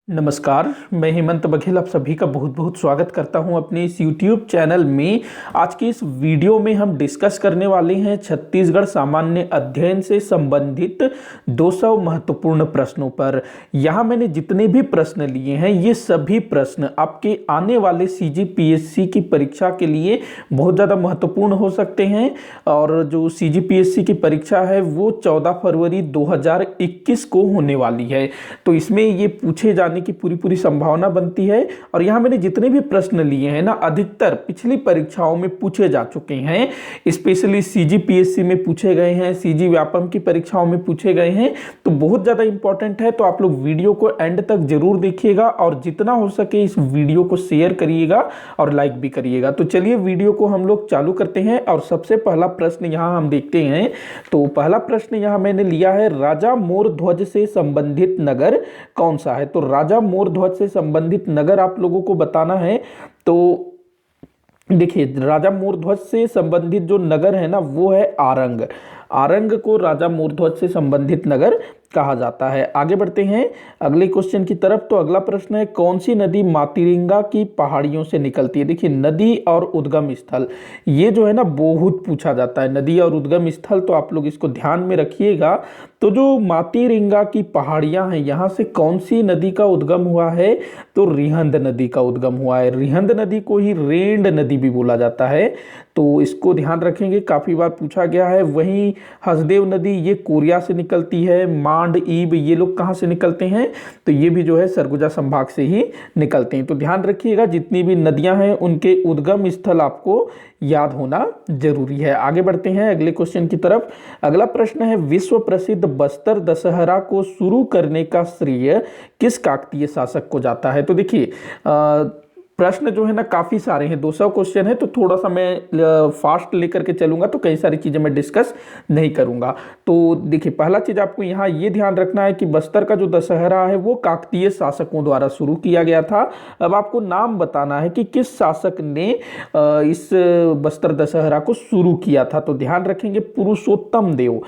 नमस्कार, मैं हेमंत बघेल आप सभी का बहुत बहुत स्वागत करता हूं अपने इस YouTube चैनल में। आज की इस वीडियो में हम डिस्कस करने वाले हैं छत्तीसगढ़ सामान्य अध्ययन से संबंधित 200 महत्वपूर्ण प्रश्नों पर। यहां मैंने जितने भी प्रश्न लिए हैं ये सभी प्रश्न आपके आने वाले CGPSC की परीक्षा के लिए बहुत ज़्यादा महत्वपूर्ण हो सकते हैं। और जो CGPSC की परीक्षा है वो 14 फरवरी 2021 को होने वाली है, तो इसमें ये पूछे जाने की पूरी संभावना बनती है। और यहां मैंने जितने भी प्रश्न लिए हैं ना, अधिकतर पिछली परीक्षाओं में पूछे जा चुके हैं। स्पेशली CGPSC में पूछे गए हैं, CG व्यापम की परीक्षाओं में पूछे गए हैं, तो बहुत ज्यादा इंपॉर्टेंट है। तो आप लोग वीडियो को एंड तक जरूर देखिएगा और जितना हो सके इस वीडियो को शेयर करिएगा और लाइक भी करिएगा। तो चलिए वीडियो को हम लोग चालू करते हैं और सबसे पहला प्रश्न यहां हम देखते हैं। तो पहला प्रश्न यहां मैंने लिया है, राजा मोर ध्वज से संबंधित नगर कौन सा है। तो राजा मोर ध्वज से संबंधित नगर आप लोगों को बताना है। तो देखिए, राजा मोर ध्वज से संबंधित जो नगर है ना वो है आरंग। आरंग को राजा मोर ध्वज से संबंधित नगर कहा जाता है। आगे बढ़ते हैं अगले क्वेश्चन की तरफ। तो अगला प्रश्न है, कौन सी नदी मातीरंगा की पहाड़ियों से निकलती है। देखिए, नदी और उद्गम स्थल ये जो है ना बहुत पूछा जाता है, नदी और उद्गम स्थल, तो आप लोग इसको ध्यान में रखिएगा। तो जो मातीरंगा की पहाड़ियां हैं यहाँ से कौन सी नदी का उद्गम हुआ है, तो रिहंद नदी का उद्गम हुआ है। रिहंद नदी को ही रेंड नदी भी बोला जाता है, तो इसको ध्यान रखेंगे, काफी बार पूछा गया है। वहीं हसदेव नदी ये कोरिया से निकलती है। मांड, ईब ये लोग कहाँ से निकलते हैं, तो ये भी जो है सरगुजा संभाग से ही निकलते हैं। तो ध्यान रखिएगा, जितनी भी नदियां हैं उनके उद्गम स्थल आपको याद होना जरूरी है। आगे बढ़ते हैं अगले क्वेश्चन की तरफ। अगला प्रश्न है, विश्व प्रसिद्ध बस्तर दशहरा को शुरू करने का श्रेय किस काकतीय शासक को जाता है। तो देखिए, प्रश्न जो है ना काफी सारे हैं, 200 क्वेश्चन है, तो थोड़ा सा मैं फास्ट लेकर के चलूंगा, तो कई सारी चीजें मैं डिस्कस नहीं करूंगा। तो देखिए, पहला चीज आपको यहाँ ये ध्यान रखना है कि बस्तर का जो दशहरा है वो काकतीय शासकों द्वारा शुरू किया गया था। अब आपको नाम बताना है कि किस शासक ने इस बस्तर दशहरा को शुरू किया था। तो ध्यान रखेंगे, पुरुषोत्तम देव,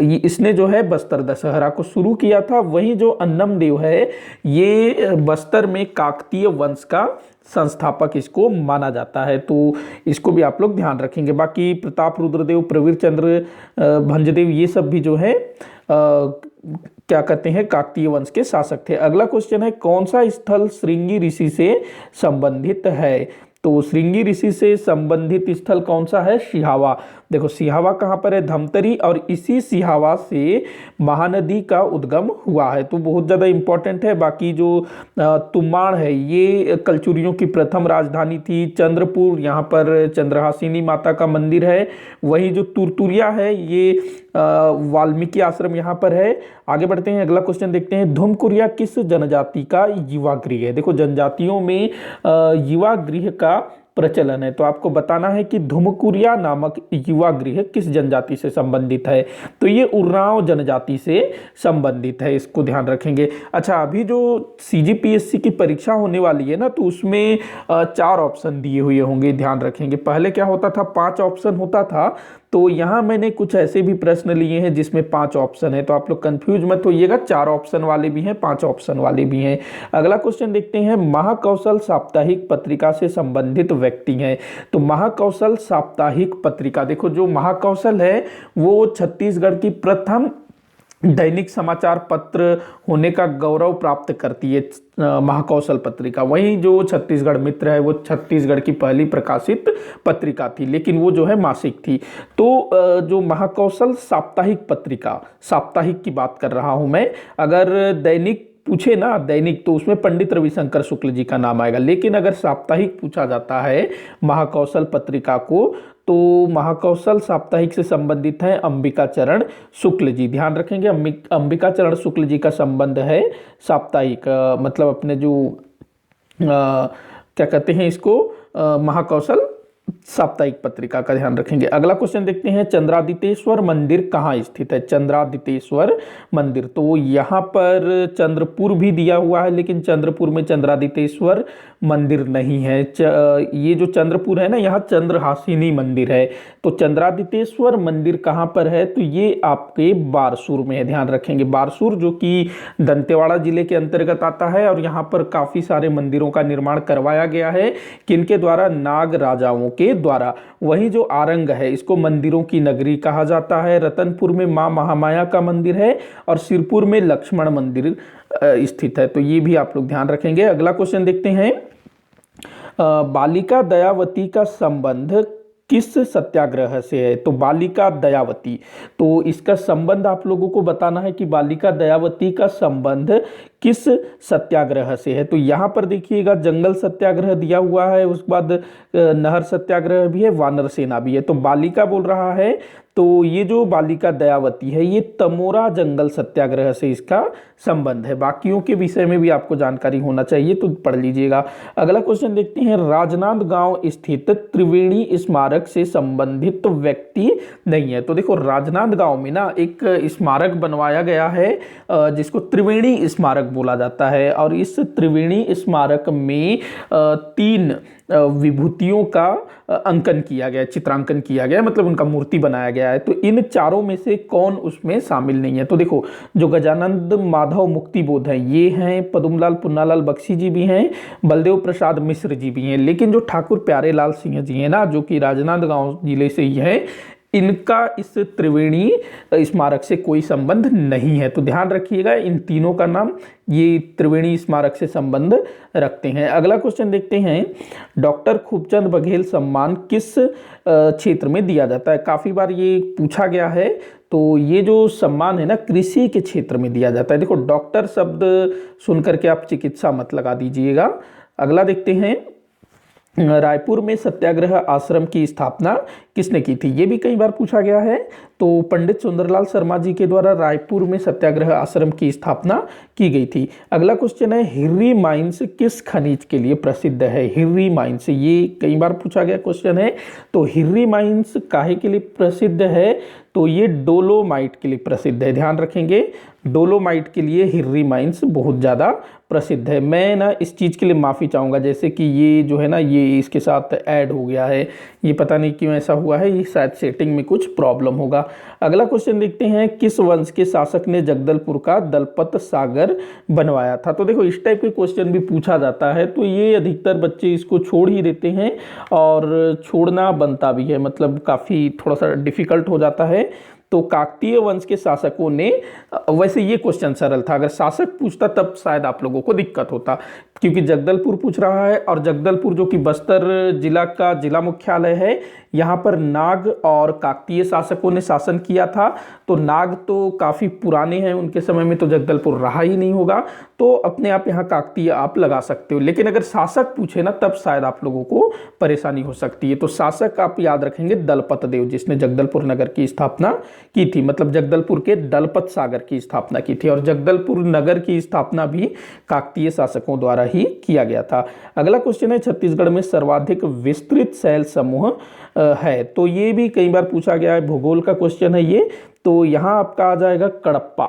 इसने जो है बस्तर दशहरा को शुरू किया था। वहीं जो अन्नम देव है ये बस्तर में काकतीय वंश का संस्थापक इसको माना जाता है, तो इसको भी आप लोग ध्यान रखेंगे। बाकी प्रताप रुद्रदेव, प्रवीर चंद्र भंजदेव ये सब भी जो है क्या कहते हैं काकतीय वंश के शासक थे। अगला क्वेश्चन है, कौन सा स्थल श्रृंगी ऋषि से संबंधित है। तो श्रृंगी ऋषि से संबंधित स्थल कौन सा है, सिहावा। देखो, सिहावा कहाँ पर है, धमतरी, और इसी सिहावा से महानदी का उद्गम हुआ है, तो बहुत ज़्यादा इंपॉर्टेंट है। बाकी जो तुम्बाड़ है ये कलचुरियों की प्रथम राजधानी थी। चंद्रपुर, यहाँ पर चंद्रहासिनी माता का मंदिर है। वही जो तुरतुरिया है ये वाल्मीकि आश्रम यहाँ पर है। आगे बढ़ते हैं, अगला क्वेश्चन देखते हैं, धुमकुरिया किस जनजाति का युवा गृह है। देखो, जनजातियों में युवा गृह का प्रचलन है, तो आपको बताना है कि धुमकुरिया नामक युवा गृह किस जनजाति से संबंधित है। तो ये उरांव जनजाति से संबंधित है, इसको ध्यान रखेंगे। अच्छा, अभी जो CGPSC की परीक्षा होने वाली है ना, तो उसमें 4 ऑप्शन दिए हुए होंगे, ध्यान रखेंगे। पहले क्या होता था, 5 ऑप्शन होता था, तो यहाँ मैंने कुछ ऐसे भी प्रश्न लिए हैं जिसमें 5 ऑप्शन है, तो आप लोग कंफ्यूज मत होइएगा, 4 ऑप्शन वाले भी हैं, 5 ऑप्शन वाले भी हैं। अगला क्वेश्चन देखते हैं, महाकौशल साप्ताहिक पत्रिका से संबंधित व्यक्ति हैं। तो महाकौशल साप्ताहिक पत्रिका, देखो जो महाकौशल है वो छत्तीसगढ़ की प्रथम दैनिक समाचार पत्र होने का गौरव प्राप्त करती है महाकौशल पत्रिका। वहीं जो छत्तीसगढ़ मित्र है वो छत्तीसगढ़ की पहली प्रकाशित पत्रिका थी, लेकिन वो जो है मासिक थी। तो जो महाकौशल साप्ताहिक पत्रिका, साप्ताहिक की बात कर रहा हूं मैं, अगर दैनिक पूछे ना दैनिक तो उसमें पंडित रविशंकर शुक्ल जी का नाम आएगा, लेकिन अगर साप्ताहिक पूछा जाता है महाकौशल पत्रिका को, तो महाकौशल साप्ताहिक से संबंधित है अंबिका चरण शुक्ल जी। ध्यान रखेंगे, अंबिका चरण शुक्ल जी का संबंध है साप्ताहिक, मतलब अपने जो क्या कहते हैं इसको, महाकौशल साप्ताहिक पत्रिका का ध्यान रखेंगे। अगला क्वेश्चन देखते हैं, चंद्रादितेश्वर मंदिर कहाँ स्थित है? चंद्रादितेश्वर मंदिर, तो यहाँ पर चंद्रपुर भी दिया हुआ है, लेकिन चंद्रपुर में चंद्रादितेश्वर मंदिर नहीं है। ये जो चंद्रपुर है ना, यहाँ चंद्रहासिनी मंदिर है। तो चंद्रादितेश्वर मंदिर कहाँ पर है? तो ये आपके बारसूर में है, ध्यान रखेंगे। बारसूर जो कि दंतेवाड़ा जिले के अंतर्गत आता है, और यहाँ पर काफी सारे मंदिरों का निर्माण करवाया गया है। किनके द्वारा? नाग राजाओं के द्वारा। वहीं जो आरंग है, इसको मंदिरों की नगरी कहा जाता है। रतनपुर में मां महामाया का मंदिर है, और सिरपुर में लक्ष्मण मंदिर स्थित है। तो ये भी आप लोग ध्यान रखेंगे। अगला क्वेश्चन देखते हैं, बालिका दयावती का संबंध किस सत्याग्रह से है? तो बालिका दयावती, तो इसका संबंध आप लोगों को बताना है कि बालिका दयावती का संबंध किस सत्याग्रह से है। तो यहाँ पर देखिएगा, जंगल सत्याग्रह दिया हुआ है, उसके बाद नहर सत्याग्रह भी है, वानर सेना भी है। तो बालिका बोल रहा है, तो ये जो बालिका दयावती है, ये तमोरा जंगल सत्याग्रह से इसका संबंध है। बाकियों के विषय में भी आपको जानकारी होना चाहिए, तो पढ़ लीजिएगा। अगला क्वेश्चन देखते हैं, राजनांदगांव स्थित त्रिवेणी स्मारक से संबंधित व्यक्ति नहीं है। तो देखो, राजनांदगांव में ना एक स्मारक बनवाया गया है, जिसको त्रिवेणी स्मारक बोला जाता है, और इस त्रिवेणी स्मारक में 3 विभूतियों का अंकन किया गया, चित्रांकन किया गया, मतलब उनका मूर्ति बनाया गया है। तो इन चारों में से कौन उसमें शामिल नहीं है? तो देखो, जो गजानंद माधव मुक्तिबोध हैं, ये हैं, पदुमलाल पुन्नालाल बख्शी जी भी हैं, बलदेव प्रसाद मिश्र जी भी हैं, लेकिन जो ठाकुर प्यारेलाल सिंह जी हैं ना, जो कि राजनांदगांव जिले से ही है, इनका इस त्रिवेणी स्मारक से कोई संबंध नहीं है। तो ध्यान रखिएगा, इन तीनों का नाम ये त्रिवेणी स्मारक से संबंध रखते हैं। अगला क्वेश्चन देखते हैं, डॉक्टर खूबचंद बघेल सम्मान किस क्षेत्र में दिया जाता है? काफ़ी बार ये पूछा गया है। तो ये जो सम्मान है ना, कृषि के क्षेत्र में दिया जाता है। देखो, डॉक्टर शब्द सुनकर के आप चिकित्सा मत लगा दीजिएगा। अगला देखते हैं, रायपुर में सत्याग्रह आश्रम की स्थापना किसने की थी? ये भी कई बार पूछा गया है। तो पंडित सुंदरलाल शर्मा जी के द्वारा रायपुर में सत्याग्रह आश्रम की स्थापना की गई थी। अगला क्वेश्चन है, हिर्री माइंस किस खनिज के लिए प्रसिद्ध है? हिर्री माइंस, ये कई बार पूछा गया क्वेश्चन है। तो हिर्री माइंस काहे के लिए प्रसिद्ध है? तो ये डोलोमाइट के लिए प्रसिद्ध है, ध्यान रखेंगे। डोलोमाइट के लिए हिर्री माइंस बहुत ज़्यादा प्रसिद्ध है। मैं ना इस चीज़ के लिए माफ़ी चाहूँगा, जैसे कि ये जो है ना, ये इसके साथ ऐड हो गया है, ये पता नहीं क्यों ऐसा हुआ है, ये शायद सेटिंग में कुछ प्रॉब्लम होगा। अगला क्वेश्चन देखते हैं, किस वंश के शासक ने जगदलपुर का दलपत सागर बनवाया था? तो देखो, इस टाइप के क्वेश्चन भी पूछा जाता है, तो ये अधिकतर बच्चे इसको छोड़ ही देते हैं, और छोड़ना बनता भी है, मतलब काफ़ी थोड़ा सा डिफिकल्ट हो जाता है। तो काकतीय वंश के शासकों ने, वैसे ये क्वेश्चन सरल था, अगर शासक पूछता तब शायद आप लोगों को दिक्कत होता, क्योंकि जगदलपुर पूछ रहा है, और जगदलपुर जो कि बस्तर जिला का जिला मुख्यालय है, यहाँ पर नाग और काकतीय शासकों ने शासन किया था। तो नाग तो काफ़ी पुराने हैं, उनके समय में तो जगदलपुर रहा ही नहीं होगा, तो अपने आप यहाँ काकतीय आप लगा सकते हो। लेकिन अगर शासक पूछे ना, तब शायद आप लोगों को परेशानी हो सकती है। तो शासक आप याद रखेंगे दलपत देव, जिसने जगदलपुर नगर की स्थापना की थी, मतलब जगदलपुर के दलपत सागर की स्थापना की थी, और जगदलपुर नगर की स्थापना भी काकतीय शासकों द्वारा ही किया गया था। अगला क्वेश्चन है, छत्तीसगढ़ में सर्वाधिक विस्तृत शैल समूह है? तो ये भी कई बार पूछा गया है, भूगोल का क्वेश्चन है ये। तो यहाँ आपका आ जाएगा कडप्पा।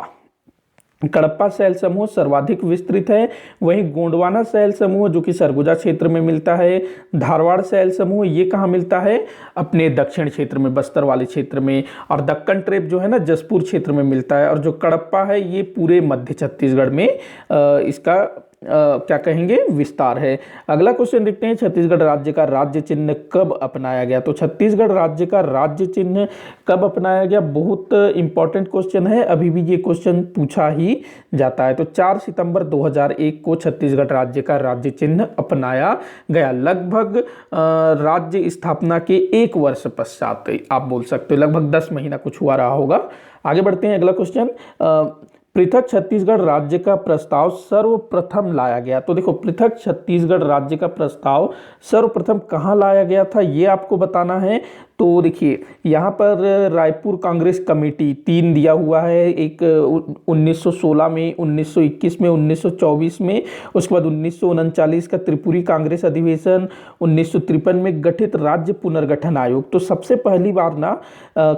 कडप्पा शैल समूह सर्वाधिक विस्तृत है। वहीं गोंडवाना शैल समूह जो कि सरगुजा क्षेत्र में मिलता है। धारवाड़ शैल समूह ये कहाँ मिलता है? अपने दक्षिण क्षेत्र में, बस्तर वाले क्षेत्र में। और दक्कन ट्रेप जो है ना, जसपुर क्षेत्र में मिलता है। और जो कडप्पा है ये पूरे मध्य छत्तीसगढ़ में इसका क्या कहेंगे, विस्तार है। अगला क्वेश्चन देखते हैं, छत्तीसगढ़ राज्य का राज्य चिन्ह कब अपनाया गया? तो छत्तीसगढ़ राज्य का राज्य चिन्ह कब अपनाया गया? बहुत इंपॉर्टेंट क्वेश्चन है, अभी भी ये क्वेश्चन पूछा ही जाता है। तो 4 सितंबर 2001 को छत्तीसगढ़ राज्य का राज्य चिन्ह अपनाया गया, लगभग राज्य स्थापना के 1 वर्ष पश्चात आप बोल सकते हो, लगभग 10 महीना कुछ हुआ रहा होगा। आगे बढ़ते हैं, अगला क्वेश्चन, पृथक छत्तीसगढ़ राज्य का प्रस्ताव सर्वप्रथम लाया गया। तो देखो, पृथक छत्तीसगढ़ राज्य का प्रस्ताव सर्वप्रथम कहाँ लाया गया था, ये आपको बताना है। तो देखिए यहाँ पर रायपुर कांग्रेस कमेटी 3 दिया हुआ है, एक 1916 में, 1921 में, 1924 में, उसके बाद 1939 का त्रिपुरी कांग्रेस अधिवेशन, 1953 में गठित राज्य पुनर्गठन आयोग। तो सबसे पहली बार ना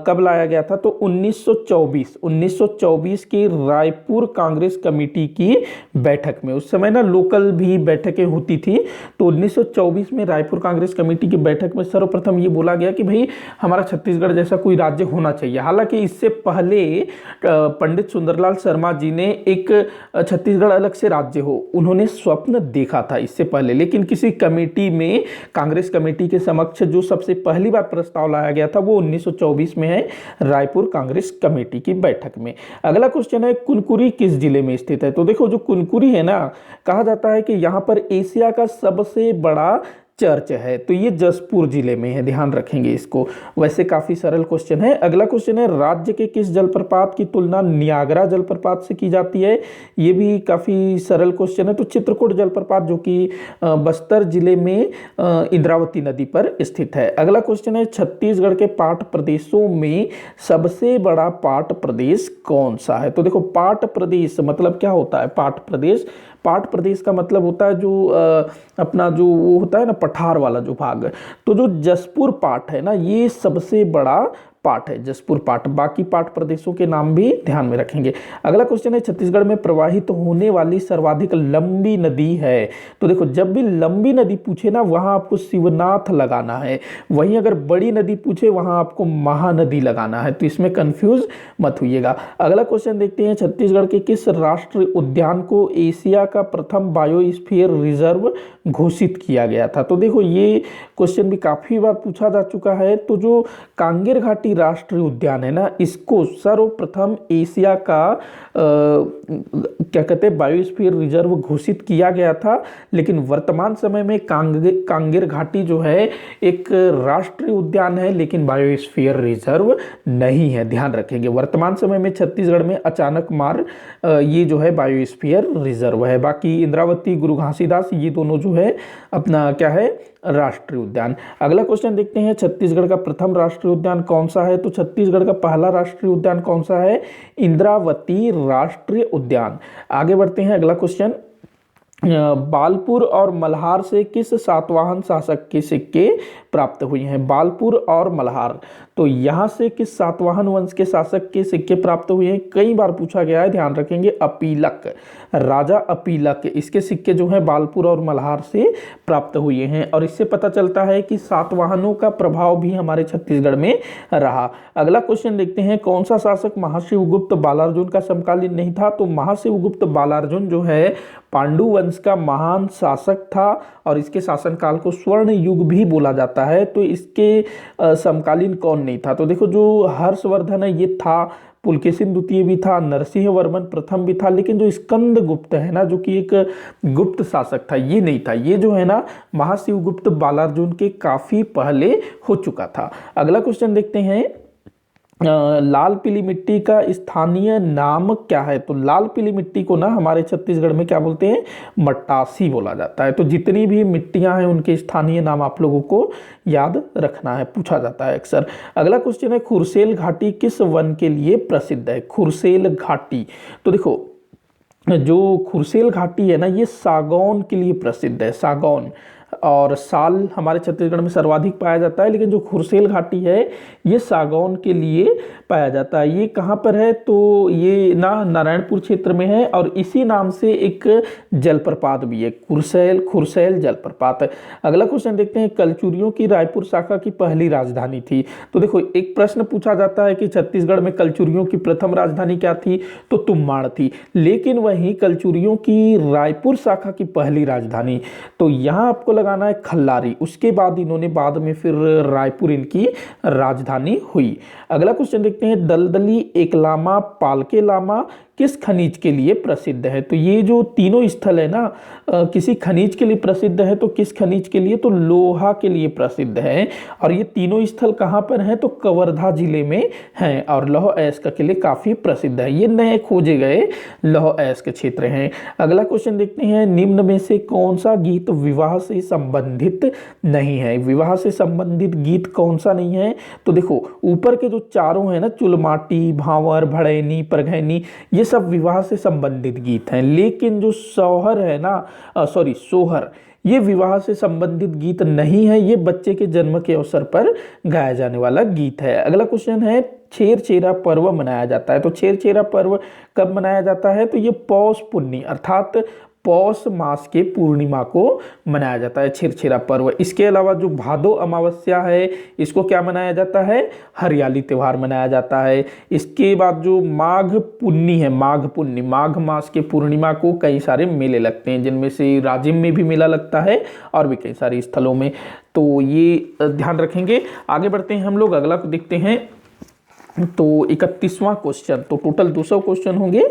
कब लाया गया था, तो 1924 की रायपुर कांग्रेस कमेटी की बैठक में। उस समय ना लोकल भी बैठकें होती थी, तो 1924 में रायपुर कांग्रेस कमेटी की बैठक में सर्वप्रथम ये बोला गया कि भाई हमारा छत्तीसगढ़ जैसा कोई राज्य होना चाहिए। हालांकि इससे पहले पंडित सुंदरलाल शर्मा जी ने एक छत्तीसगढ़ अलग से राज्य हो, उन्होंने स्वप्न देखा था इससे पहले, लेकिन किसी कमेटी में, कांग्रेस कमेटी के समक्ष जो सबसे पहली बार प्रस्ताव लाया गया था वो 1924 में है, रायपुर कांग्रेस कमेटी की बैठक में। अगला क्वेश्चन है, कुनकुरी किस जिले में स्थित है? तो देखो जो कुनकुरी है ना, कहा जाता है कि यहां पर एशिया का सबसे बड़ा चर्च है, तो ये जसपुर जिले में है, ध्यान रखेंगे इसको। वैसे काफी सरल क्वेश्चन है। अगला क्वेश्चन है, राज्य के किस जलप्रपात की तुलना नियाग्रा जलप्रपात से की जाती है? ये भी काफी सरल क्वेश्चन है। तो चित्रकूट जलप्रपात जो कि बस्तर जिले में इंद्रावती नदी पर स्थित है। अगला क्वेश्चन है, छत्तीसगढ़ के पाठ प्रदेशों में सबसे बड़ा पाठ प्रदेश कौन सा है? तो देखो पाठ प्रदेश मतलब क्या होता है? पाठ प्रदेश, पाठ प्रदेश का मतलब होता है जो अपना जो वो होता है ना पठार वाला जो भाग। तो जो जसपुर पाठ है ना, ये सबसे बड़ा पाठ है, जसपुर पाठ। बाकी पाठ प्रदेशों के नाम भी ध्यान में रखेंगे। अगला क्वेश्चन है, छत्तीसगढ़ में प्रवाहित होने वाली सर्वाधिक लंबी नदी है? तो देखो जब भी लंबी नदी पूछे ना, वहां आपको शिवनाथ लगाना है, वहीं अगर बड़ी नदी पूछे वहां आपको महानदी लगाना है, तो इसमें कंफ्यूज मत होइएगा। अगला क्वेश्चन देखते हैं, छत्तीसगढ़ के किस राष्ट्रीय उद्यान को एशिया का प्रथम बायोस्फीयर रिजर्व घोषित किया गया था? तो देखो ये क्वेश्चन भी काफी बार पूछा जा चुका है। तो जो कांगेर घाटी राष्ट्रीय उद्यान है ना, इसको सर्वप्रथम एशिया का क्या कहते हैं बायोस्फीयर रिजर्व घोषित किया गया था, लेकिन वर्तमान समय में कांगेर घाटी जो है एक राष्ट्रीय उद्यान है, लेकिन बायोस्फीयर रिजर्व नहीं है, ध्यान रखेंगे। वर्तमान समय में छत्तीसगढ़ में अचानक मार ये जो है बायोस्फीयर रिजर्व है। बाकी इंद्रावती, गुरु घासीदास ये दोनों जो है अपना क्या है राष्ट्रीय उद्यान। अगला क्वेश्चन देखते हैं, छत्तीसगढ़ का प्रथम राष्ट्रीय उद्यान कौन सा है? तो छत्तीसगढ़ का पहला राष्ट्रीय उद्यान कौन सा है? इंद्रावती राष्ट्रीय उद्यान। आगे बढ़ते हैं, अगला क्वेश्चन, बालपुर और मल्हार से किस सातवाहन शासक के सिक्के प्राप्त हुए हैं? बालपुर और मल्हार, तो यहां से किस सातवाहन वंश के शासक के सिक्के प्राप्त हुए हैं? कई बार पूछा गया है, ध्यान रखेंगे। अपीलक, राजा अपीलक, इसके सिक्के जो हैं बालपुर और मल्हार से प्राप्त हुए हैं। और इससे पता चलता है कि सातवाहनों का प्रभाव भी हमारे छत्तीसगढ़ में रहा। अगला क्वेश्चन देखते हैं, कौन सा शासक महाशिवगुप्त बालार्जुन का समकालीन नहीं था? तो महाशिवगुप्त बालार्जुन जो है पांडु वंश का महान शासक था, और इसके शासनकाल को स्वर्ण युग भी बोला जाता है। तो इसके समकालीन कौन नहीं था? तो देखो जो हर्षवर्धन है ये था, पुलकेशिन द्वितीय भी था, नरसिंह वर्मन प्रथम भी था, लेकिन जो स्कंद गुप्त है ना, जो कि एक गुप्त शासक था, ये नहीं था। ये जो है ना महाशिवगुप्त बालार्जुन के काफी पहले हो चुका था। अगला क्वेश्चन देखते हैं, लाल पीली मिट्टी का स्थानीय नाम क्या है? तो लाल पीली मिट्टी को ना हमारे छत्तीसगढ़ में क्या बोलते हैं? मटासी बोला जाता है। तो जितनी भी मिट्टियां हैं उनके स्थानीय नाम आप लोगों को याद रखना है, पूछा जाता है अक्सर। अगला क्वेश्चन है, खुरसेल घाटी किस वन के लिए प्रसिद्ध है? खुरसेल घाटी, तो देखो जो खुरसेल घाटी है ना, ये सागौन के लिए प्रसिद्ध है, सागौन। और साल हमारे छत्तीसगढ़ में सर्वाधिक पाया जाता है, लेकिन जो खुरसेल घाटी है ये सागौन के लिए पाया जाता है। ये कहाँ पर है? तो ये ना नारायणपुर क्षेत्र में है, और इसी नाम से एक जलप्रपात भी है, खुरसेल जलप्रपात। अगला क्वेश्चन देखते हैं, कलचुरियों की रायपुर शाखा की पहली राजधानी थी? तो देखो एक प्रश्न पूछा जाता है कि छत्तीसगढ़ में कलचुरियों की प्रथम राजधानी क्या थी? तो तुम्माड़ थी, लेकिन वहीं कलचुरियों की रायपुर शाखा की पहली राजधानी, तो यहाँ आपको लगाना है खल्लारी। उसके बाद इन्होंने बाद में फिर रायपुर इनकी राजधानी हुई। अगला क्वेश्चन देखते हैं, दलदली एकलामा पालके लामा किस खनिज के लिए प्रसिद्ध है? तो ये जो तीनों स्थल है ना, किसी खनिज के लिए प्रसिद्ध है, तो किस खनिज के लिए? तो लोहा के लिए प्रसिद्ध है। और ये तीनों स्थल कहाँ पर हैं? तो कवर्धा जिले में हैं। और लौह अयस्क के लिए काफी प्रसिद्ध है, ये नए खोजे गए लौह अयस्क क्षेत्र हैं। अगला क्वेश्चन देखते हैं, निम्न में से कौन सा गीत विवाह से संबंधित नहीं है? विवाह से संबंधित गीत कौन सा नहीं है? तो देखो ऊपर के जो चारों हैं ना, चुलमाटी, भांवर, भड़ैनी, परघैनी, ये सब विवाह से संबंधित गीत हैं। लेकिन जो सोहर है ना, सोहर, ये विवाह से संबंधित गीत नहीं है, ये बच्चे के जन्म के अवसर पर गाया जाने वाला गीत है। अगला क्वेश्चन है, छेरछेरा पर्व मनाया जाता है। तो छेरछेरा पर्व कब मनाया जाता है? तो ये पौष पुन्नी अर्थात पौष मास के पूर्णिमा को मनाया जाता है छेरछेरा पर्व। इसके अलावा जो भादो अमावस्या है, इसको क्या मनाया जाता है? हरियाली त्यौहार मनाया जाता है। इसके बाद जो माघ पुन्नी है, माघ पुन्नी, माघ मास के पूर्णिमा को कई सारे मेले लगते हैं, जिनमें से राजिम में भी मेला लगता है और भी कई सारे स्थलों में, तो ये ध्यान रखेंगे। आगे बढ़ते हैं हम लोग, अगला को देखते हैं। तो 31वां क्वेश्चन, तो टोटल 200 क्वेश्चन होंगे।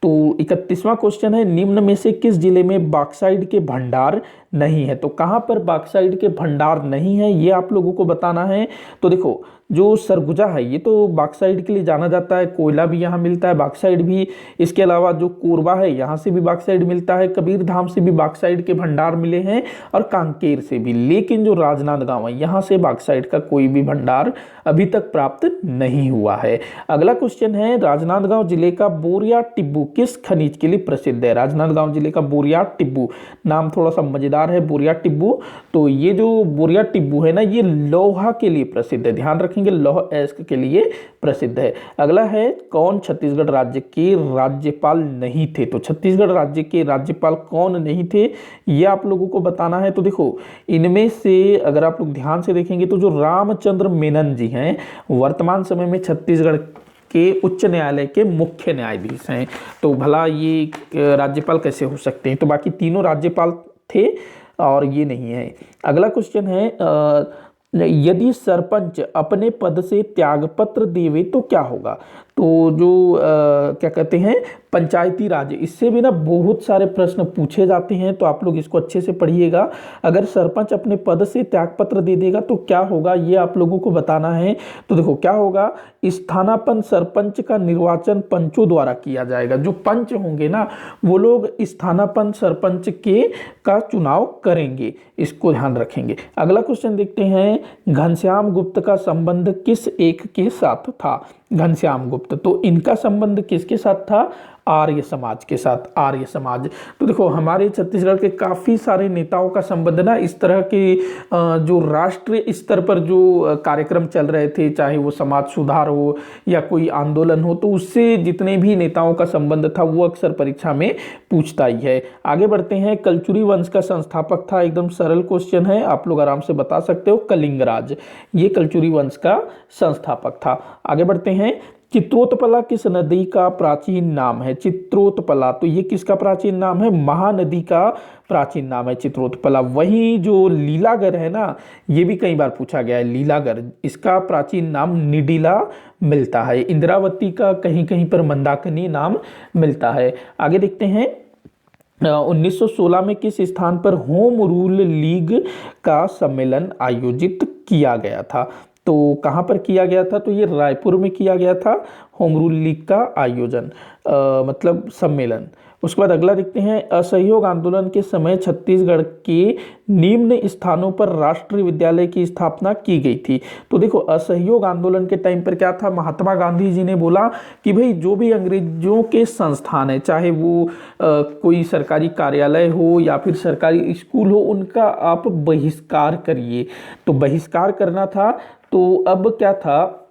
तो 31वां क्वेश्चन है, निम्न में से किस जिले में बॉक्साइट के भंडार नहीं है? तो कहाँ पर बॉक्साइट के भंडार नहीं है, ये आप लोगों को बताना है। तो देखो जो सरगुजा है, ये तो बॉक्साइट के लिए जाना जाता है, कोयला भी यहाँ मिलता है, बॉक्साइट भी। इसके अलावा जो कोरबा है, यहाँ से भी बॉक्साइट मिलता है, कबीरधाम से भी बॉक्साइट के भंडार मिले हैं और कांकेर से भी। लेकिन जो राजनांदगांव है, यहाँ से बॉक्साइट का कोई भी भंडार अभी तक प्राप्त नहीं हुआ है। अगला क्वेश्चन है, राजनांदगांव जिले का बोरिया टिब्बू किस खनिज के लिए प्रसिद्ध है? राजनांदगांव जिले का बोरिया टिब्बू, नाम थोड़ा सा मजेदार है, बोरिया टिब्बू। तो ये जो बोरिया टिब्बू है ना, ये लोहा के लिए प्रसिद्ध है, ध्यान रखेंगे, लौह अयस्क के लिए प्रसिद्ध है। अगला है, कौन छत्तीसगढ़ राज्य के राज्यपाल नहीं थे? तो छत्तीसगढ़ राज्य के राज्यपाल कौन नहीं थे, ये आप लोगों को बताना है। तो देखो इनमें से अगर आप लोग ध्यान से देखेंगे तो जो रामचंद्र मेनन जी हैं, वर्तमान समय में छत्तीसगढ़ के उच्च न्यायालय के मुख्य न्यायाधीश हैं। तो भला ये राज्यपाल कैसे हो सकते हैं? तो बाकी तीनों राज्यपाल थे और ये नहीं है। अगला क्वेश्चन है, यदि सरपंच अपने पद से त्यागपत्र देवे तो क्या होगा? तो जो क्या कहते हैं, पंचायती राज, इससे भी ना बहुत सारे प्रश्न पूछे जाते हैं, तो आप लोग इसको अच्छे से पढ़िएगा। अगर सरपंच अपने पद से त्यागपत्र दे देगा तो क्या होगा, ये आप लोगों को बताना है। तो देखो क्या होगा, स्थानापन्न सरपंच का निर्वाचन पंचों द्वारा किया जाएगा। जो पंच होंगे ना, वो लोग स्थानापन्न सरपंच के का चुनाव करेंगे, इसको ध्यान रखेंगे। अगला क्वेश्चन देखते हैं, घनश्याम गुप्त का संबंध किस एक के साथ था? घनश्याम गुप्त, तो इनका संबंध किसके साथ था? आर्य समाज के साथ, आर्य समाज। तो देखो हमारे छत्तीसगढ़ के काफ़ी सारे नेताओं का संबंध ना इस तरह के जो राष्ट्रीय स्तर पर जो कार्यक्रम चल रहे थे, चाहे वो समाज सुधार हो या कोई आंदोलन हो, तो उससे जितने भी नेताओं का संबंध था वो अक्सर परीक्षा में पूछता ही है। आगे बढ़ते हैं, कलचुरी वंश का संस्थापक था, एकदम सरल क्वेश्चन है, आप लोग आराम से बता सकते हो, कलिंगराज, ये कलचुरी वंश का संस्थापक था। आगे बढ़ते हैं, चित्रोत्पला किस नदी का प्राचीन नाम है? चित्रोत्पला, तो ये किसका प्राचीन नाम है? महानदी का प्राचीन नाम है चित्रोत्पला। वहीं जो लीलागर है ना, ये भी कई बार पूछा गया है, लीलागर, इसका प्राचीन नाम निडिला मिलता है। इंद्रावती का कहीं कहीं पर मंदाकिनी नाम मिलता है। आगे देखते हैं, 1916 में किस स्थान पर होम रूल लीग का सम्मेलन आयोजित किया गया था? तो कहाँ पर किया गया था? तो ये रायपुर में किया गया था होम रूल लीग का आयोजन, मतलब सम्मेलन। उसके बाद अगला देखते हैं, असहयोग आंदोलन के समय छत्तीसगढ़ के निम्न स्थानों पर राष्ट्रीय विद्यालय की स्थापना की गई थी। तो देखो असहयोग आंदोलन के टाइम पर क्या था, महात्मा गांधी जी ने बोला कि भाई जो भी अंग्रेजों के संस्थान है, चाहे वो कोई सरकारी कार्यालय हो या फिर सरकारी स्कूल हो, उनका आप बहिष्कार करिए। तो बहिष्कार करना था। तो अब क्या था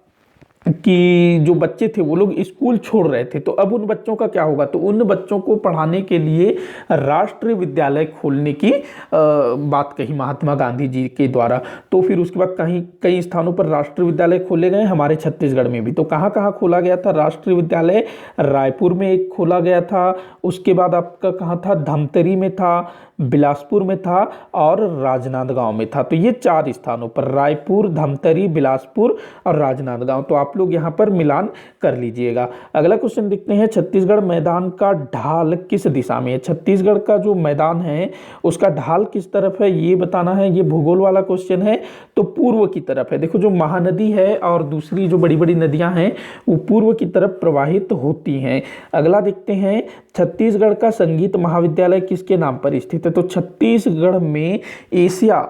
कि जो बच्चे थे वो लोग स्कूल छोड़ रहे थे, तो अब उन बच्चों का क्या होगा? तो उन बच्चों को पढ़ाने के लिए राष्ट्रीय विद्यालय खोलने की बात कही महात्मा गांधी जी के द्वारा। तो फिर उसके बाद कई स्थानों पर राष्ट्रीय विद्यालय खोले गए, हमारे छत्तीसगढ़ में भी। तो कहाँ कहाँ खोला गया था राष्ट्रीय विद्यालय? रायपुर में एक खोला गया था, उसके बाद आपका कहाँ था? धमतरी में था, बिलासपुर में था और राजनांदगांव में था। तो ये 4 स्थानों पर, रायपुर, धमतरी, बिलासपुर और राजनांदगांव। तो आप आप लोग यहाँ पर मिलान कर लीजिएगा। अगला क्वेश्चन देखते हैं, छत्तीसगढ़ मैदान का ढाल किस दिशा में है। छत्तीसगढ़ का जो मैदान है उसका ढाल किस तरफ है ये बताना है। ये भूगोल वाला क्वेश्चन है, तो पूर्व की तरफ है। देखो जो महानदी है और दूसरी जो बड़ी बड़ी नदियां हैं वो पूर्व की तरफ प्रवाहित होती हैं। अगला देखते हैं, छत्तीसगढ़ का संगीत महाविद्यालय किसके नाम पर स्थित है। तो छत्तीसगढ़ में एशिया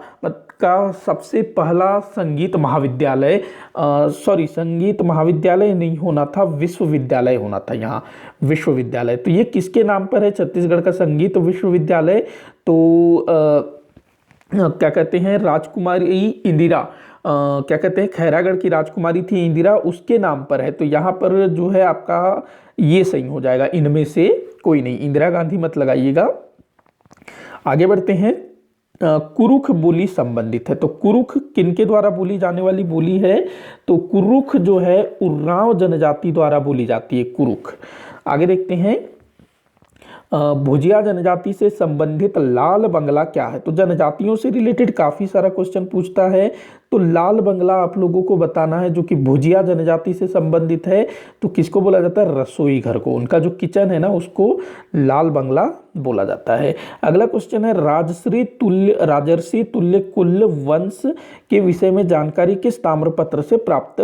का सबसे पहला संगीत महाविद्यालय संगीत महाविद्यालय नहीं होना था, विश्वविद्यालय होना था यहाँ, विश्वविद्यालय। तो ये किसके नाम पर है छत्तीसगढ़ का संगीत विश्वविद्यालय। तो क्या कहते हैं, राजकुमारी इंदिरा क्या कहते हैं, खैरागढ़ की राजकुमारी थी इंदिरा, उसके नाम पर है। तो यहाँ पर जो है आपका ये सही हो जाएगा, इनमें से कोई नहीं, इंदिरा गांधी मत लगाइएगा। आगे बढ़ते हैं, कुरुख बोली संबंधित है। तो कुरुख किनके द्वारा बोली जाने वाली बोली है। तो कुरुख जो है उरांव जनजाति द्वारा बोली जाती है, कुरुख। आगे देखते हैं, भुजिया जनजाति से संबंधित लाल बंगला क्या है। तो जनजातियों से रिलेटेड काफी सारा क्वेश्चन पूछता है। तो लाल बंगला आप लोगों को बताना है, जो कि भुजिया जनजाति से संबंधित है। तो किसको बोला जाता है, रसोई घर को, उनका जो किचन है ना उसको लाल बंगला बोला जाता है। अगला क्वेश्चन है, राजर्षि तुल्य कुल वंश के विषय में जानकारी किस ताम्रपत्र से प्राप्त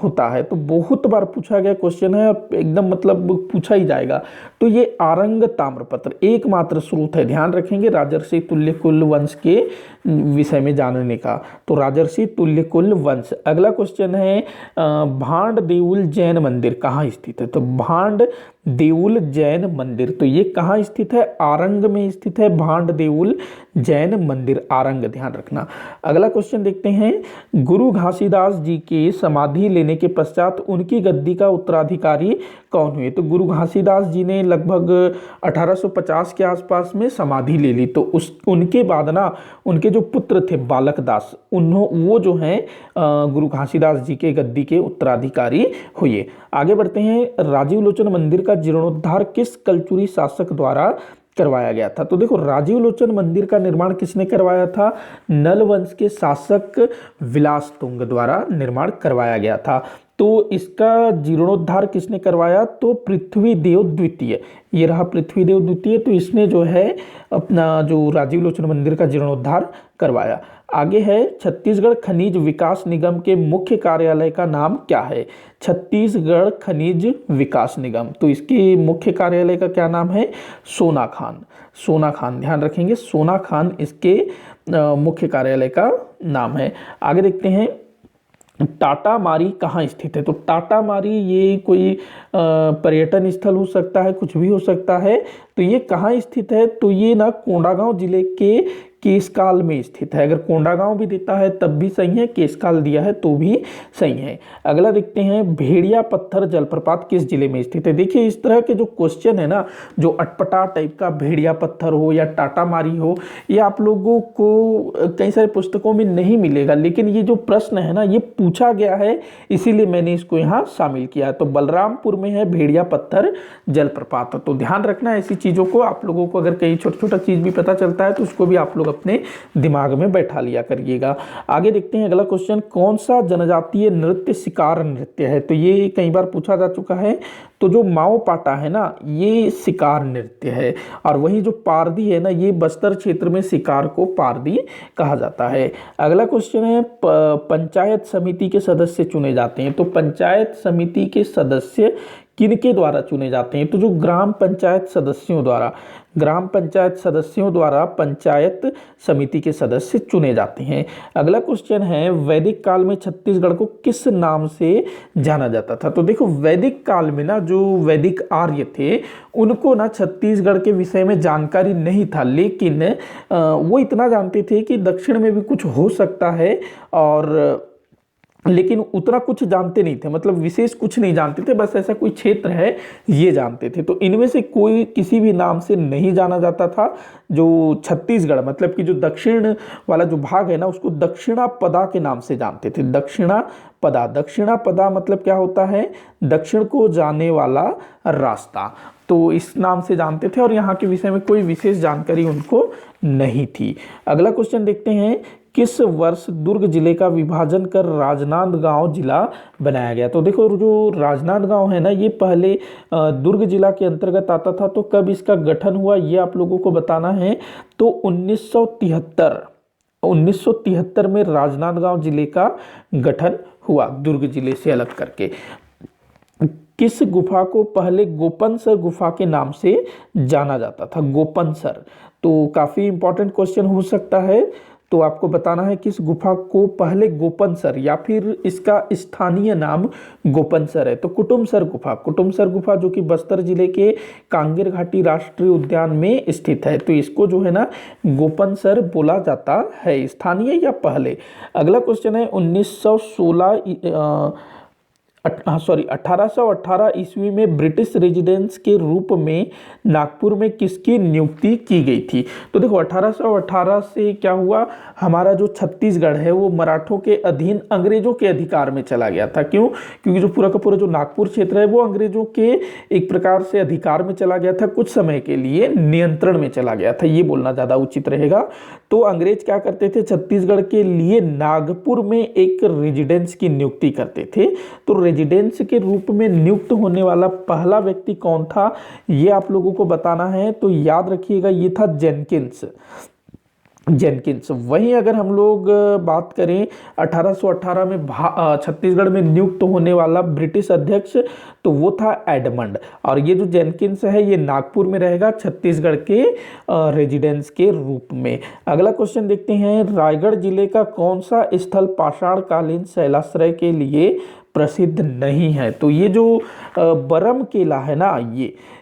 होता है। तो बहुत बार पूछा गया क्वेश्चन है, एकदम मतलब पूछा ही जाएगा। तो ये आरंग ताम्रपत्र एकमात्र स्रोत है, ध्यान रखेंगे, राजर्षि तुल्य कुल वंश के विषय में जानने का। तो राजर्षि तुल्य कुल वंश। अगला क्वेश्चन है, भांड देउल जैन मंदिर कहाँ स्थित है। तो भांड देउल जैन मंदिर, तो ये कहाँ स्थित है, आरंग में स्थित है, भांड देउल जैन मंदिर, आरंग, ध्यान रखना। अगला क्वेश्चन देखते हैं, गुरु घासीदास जी के समाधि लेने के पश्चात उनकी गद्दी का उत्तराधिकारी कौन हुए। तो गुरु घासीदास जी ने लगभग 1850 के आसपास में समाधि ले ली। तो उनके बाद ना उनके जो पुत्र थे बालक दास, वो जो हैं गुरु घासीदास जी के गद्दी के उत्तराधिकारी हुए। आगे बढ़ते हैं, राजीव लोचन मंदिर का जीर्णोद्धार किस कलचुरी शासक द्वारा करवाया गया था। तो देखो राजीव लोचन मंदिर का निर्माण किसने करवाया था, नल वंश के शासक विलास तुंग द्वारा निर्माण करवाया गया था। तो इसका जीर्णोद्धार किसने करवाया, तो पृथ्वीदेव द्वितीय, ये रहा पृथ्वीदेव द्वितीय। तो इसने जो है अपना जो राजीव लोचन मंदिर का जीर्णोद्धार करवाया। आगे है, छत्तीसगढ़ खनिज विकास निगम के मुख्य कार्यालय का नाम क्या है। छत्तीसगढ़ खनिज विकास निगम, तो इसके मुख्य कार्यालय का क्या नाम है, सोनाखान, सोनाखान, ध्यान रखेंगे, सोनाखान इसके मुख्य कार्यालय का नाम है। आगे देखते हैं, टाटा मारी कहाँ स्थित है। तो टाटा मारी ये कोई पर्यटन स्थल हो सकता है, कुछ भी हो सकता है। तो ये कहाँ स्थित है, तो ये ना कोंडागांव जिले के केसकाल में स्थित है। अगर कोंडागांव भी देता है तब भी सही है, केसकाल दिया है तो भी सही है। अगला देखते हैं, भेड़िया पत्थर जलप्रपात किस जिले में स्थित है। देखिए इस तरह के जो क्वेश्चन है ना, जो अटपटा टाइप का, भेड़िया पत्थर हो या टाटा मारी हो, ये आप लोगों को कई सारे पुस्तकों में नहीं मिलेगा, लेकिन ये जो प्रश्न है ना ये पूछा गया है, इसीलिए मैंने इसको यहाँ शामिल किया है। तो बलरामपुर में है भेड़िया पत्थर जलप्रपात। तो ध्यान रखना ऐसी चीजों को, आप लोगों को अगर कहीं छोटा छोटा चीज भी पता चलता है तो उसको भी आप लोग अपने दिमाग में बैठा लिया करिएगा। आगे देखते हैं अगला क्वेश्चन, कौन सा जनजातीय नृत्य शिकार नृत्य है। तो ये कई बार पूछा जा चुका है। तो जो माओ पाटा है ना ये शिकार नृत्य है, और वही जो पारदी है ना ये बस्तर क्षेत्र में शिकार को पारदी कहा जाता है। अगला क्वेश्चन है, पंचायत समिति के सदस्य चुने जाते हैं। तो पंचायत समिति के सदस्य किनके द्वारा चुने जाते हैं, तो जो ग्राम पंचायत सदस्यों द्वारा, ग्राम पंचायत सदस्यों द्वारा पंचायत समिति के सदस्य चुने जाते हैं। अगला क्वेश्चन है, वैदिक काल में छत्तीसगढ़ को किस नाम से जाना जाता था। तो देखो वैदिक काल में ना जो वैदिक आर्य थे उनको ना छत्तीसगढ़ के विषय में जानकारी नहीं था, लेकिन वो इतना जानते थे कि दक्षिण में भी कुछ हो सकता है, और लेकिन उतना कुछ जानते नहीं थे, मतलब विशेष कुछ नहीं जानते थे, बस ऐसा कोई क्षेत्र है ये जानते थे। तो इनमें से कोई किसी भी नाम से नहीं जाना जाता था। जो छत्तीसगढ़ मतलब कि जो दक्षिण वाला जो भाग है ना उसको दक्षिणापदा के नाम से जानते थे। दक्षिणापदा, दक्षिणापदा मतलब क्या होता है, दक्षिण को जाने वाला रास्ता, तो इस नाम से जानते थे, और यहाँ के विषय में कोई विशेष जानकारी उनको नहीं थी। अगला क्वेश्चन देखते हैं, किस वर्ष दुर्ग जिले का विभाजन कर राजनांदगांव जिला बनाया गया? तो देखो जो राजनांदगांव है ना, ये पहले दुर्ग जिला के अंतर्गत आता था। तो कब इसका गठन हुआ ये आप लोगों को बताना है। तो 1973 में राजनांदगांव जिले का गठन हुआ, दुर्ग जिले से अलग करके। किस गुफा को पहले गोपनसर गुफा के नाम से जाना जाता था? गोपनसर, तो काफी इंपॉर्टेंट क्वेश्चन हो सकता है। तो आपको बताना है किस गुफा को पहले गोपनसर या फिर इसका स्थानीय नाम गोपनसर है। तो कुटुमसर गुफा जो कि बस्तर जिले के कांगेर घाटी राष्ट्रीय उद्यान में स्थित है। तो इसको जो है ना गोपनसर बोला जाता है, स्थानीय या पहले। अगला क्वेश्चन है 1818 ईस्वी में ब्रिटिश रेजिडेंस के रूप में नागपुर में किसकी नियुक्ति की गई थी? तो देखो 1818 से क्या हुआ, हमारा जो छत्तीसगढ़ है वो मराठों के अधीन अंग्रेजों के अधिकार में चला गया था। क्यों? क्योंकि जो पूरा का पूरा जो नागपुर क्षेत्र है वो अंग्रेजों के एक प्रकार से अधिकार में चला गया था, कुछ समय के लिए नियंत्रण में चला गया था, ये बोलना ज्यादा उचित रहेगा। तो अंग्रेज क्या करते थे, छत्तीसगढ़ के लिए नागपुर में एक रेजिडेंस की नियुक्ति करते थे। तो रेजिडेंस के रूप में नियुक्त होने वाला पहला व्यक्ति कौन था ये आप लोगों को बताना है। तो याद रखिएगा ये था जेनकिंस। वहीं अगर हम लोग बात करें 1818 में छत्तीसगढ़ में नियुक्त होने वाला ब्रिटिश अध्यक्ष, तो वो था एडमंड। और ये जो जेनकिंस है ये नागपुर में रहेगा छत्तीसगढ़ के रेजिडेंस के रूप में। अगला क्वेश्चन देखते हैं, रायगढ़ जिले का कौन सा स्थल पाषाणकालीन शैलाश्रय के लिए प्रसिद्ध नहीं है? तो ये जो बरम केला है ना,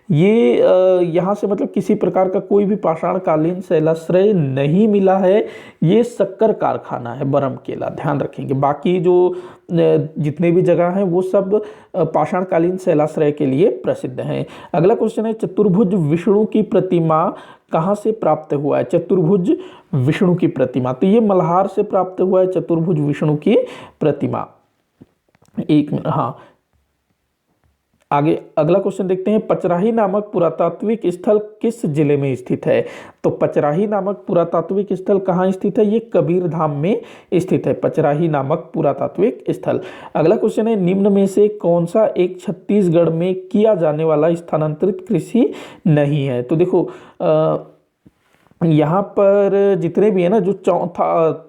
ये यहाँ से मतलब किसी प्रकार का कोई भी पाषाणकालीन शैलाश्रय नहीं मिला है। ये शक्कर कारखाना है बरम केला, ध्यान रखेंगे। बाकी जो जितने भी जगह हैं वो सब पाषाणकालीन शैलाश्रय के लिए प्रसिद्ध हैं। अगला क्वेश्चन है, चतुर्भुज विष्णु की प्रतिमा कहाँ से प्राप्त हुआ है? चतुर्भुज विष्णु की प्रतिमा, तो ये मल्हार से प्राप्त हुआ है चतुर्भुज विष्णु की प्रतिमा। एक मिनट, हाँ आगे अगला क्वेश्चन देखते हैं, पचराही नामक पुरातात्विक स्थल किस जिले में स्थित है? तो पचराही नामक पुरातात्विक स्थल कहाँ स्थित है? ये कबीरधाम में स्थित है, पचराही नामक पुरातात्विक स्थल। अगला क्वेश्चन है, निम्न में से कौन सा एक छत्तीसगढ़ में किया जाने वाला स्थानांतरित कृषि नहीं है? तो देखो यहाँ पर जितने भी है ना, जो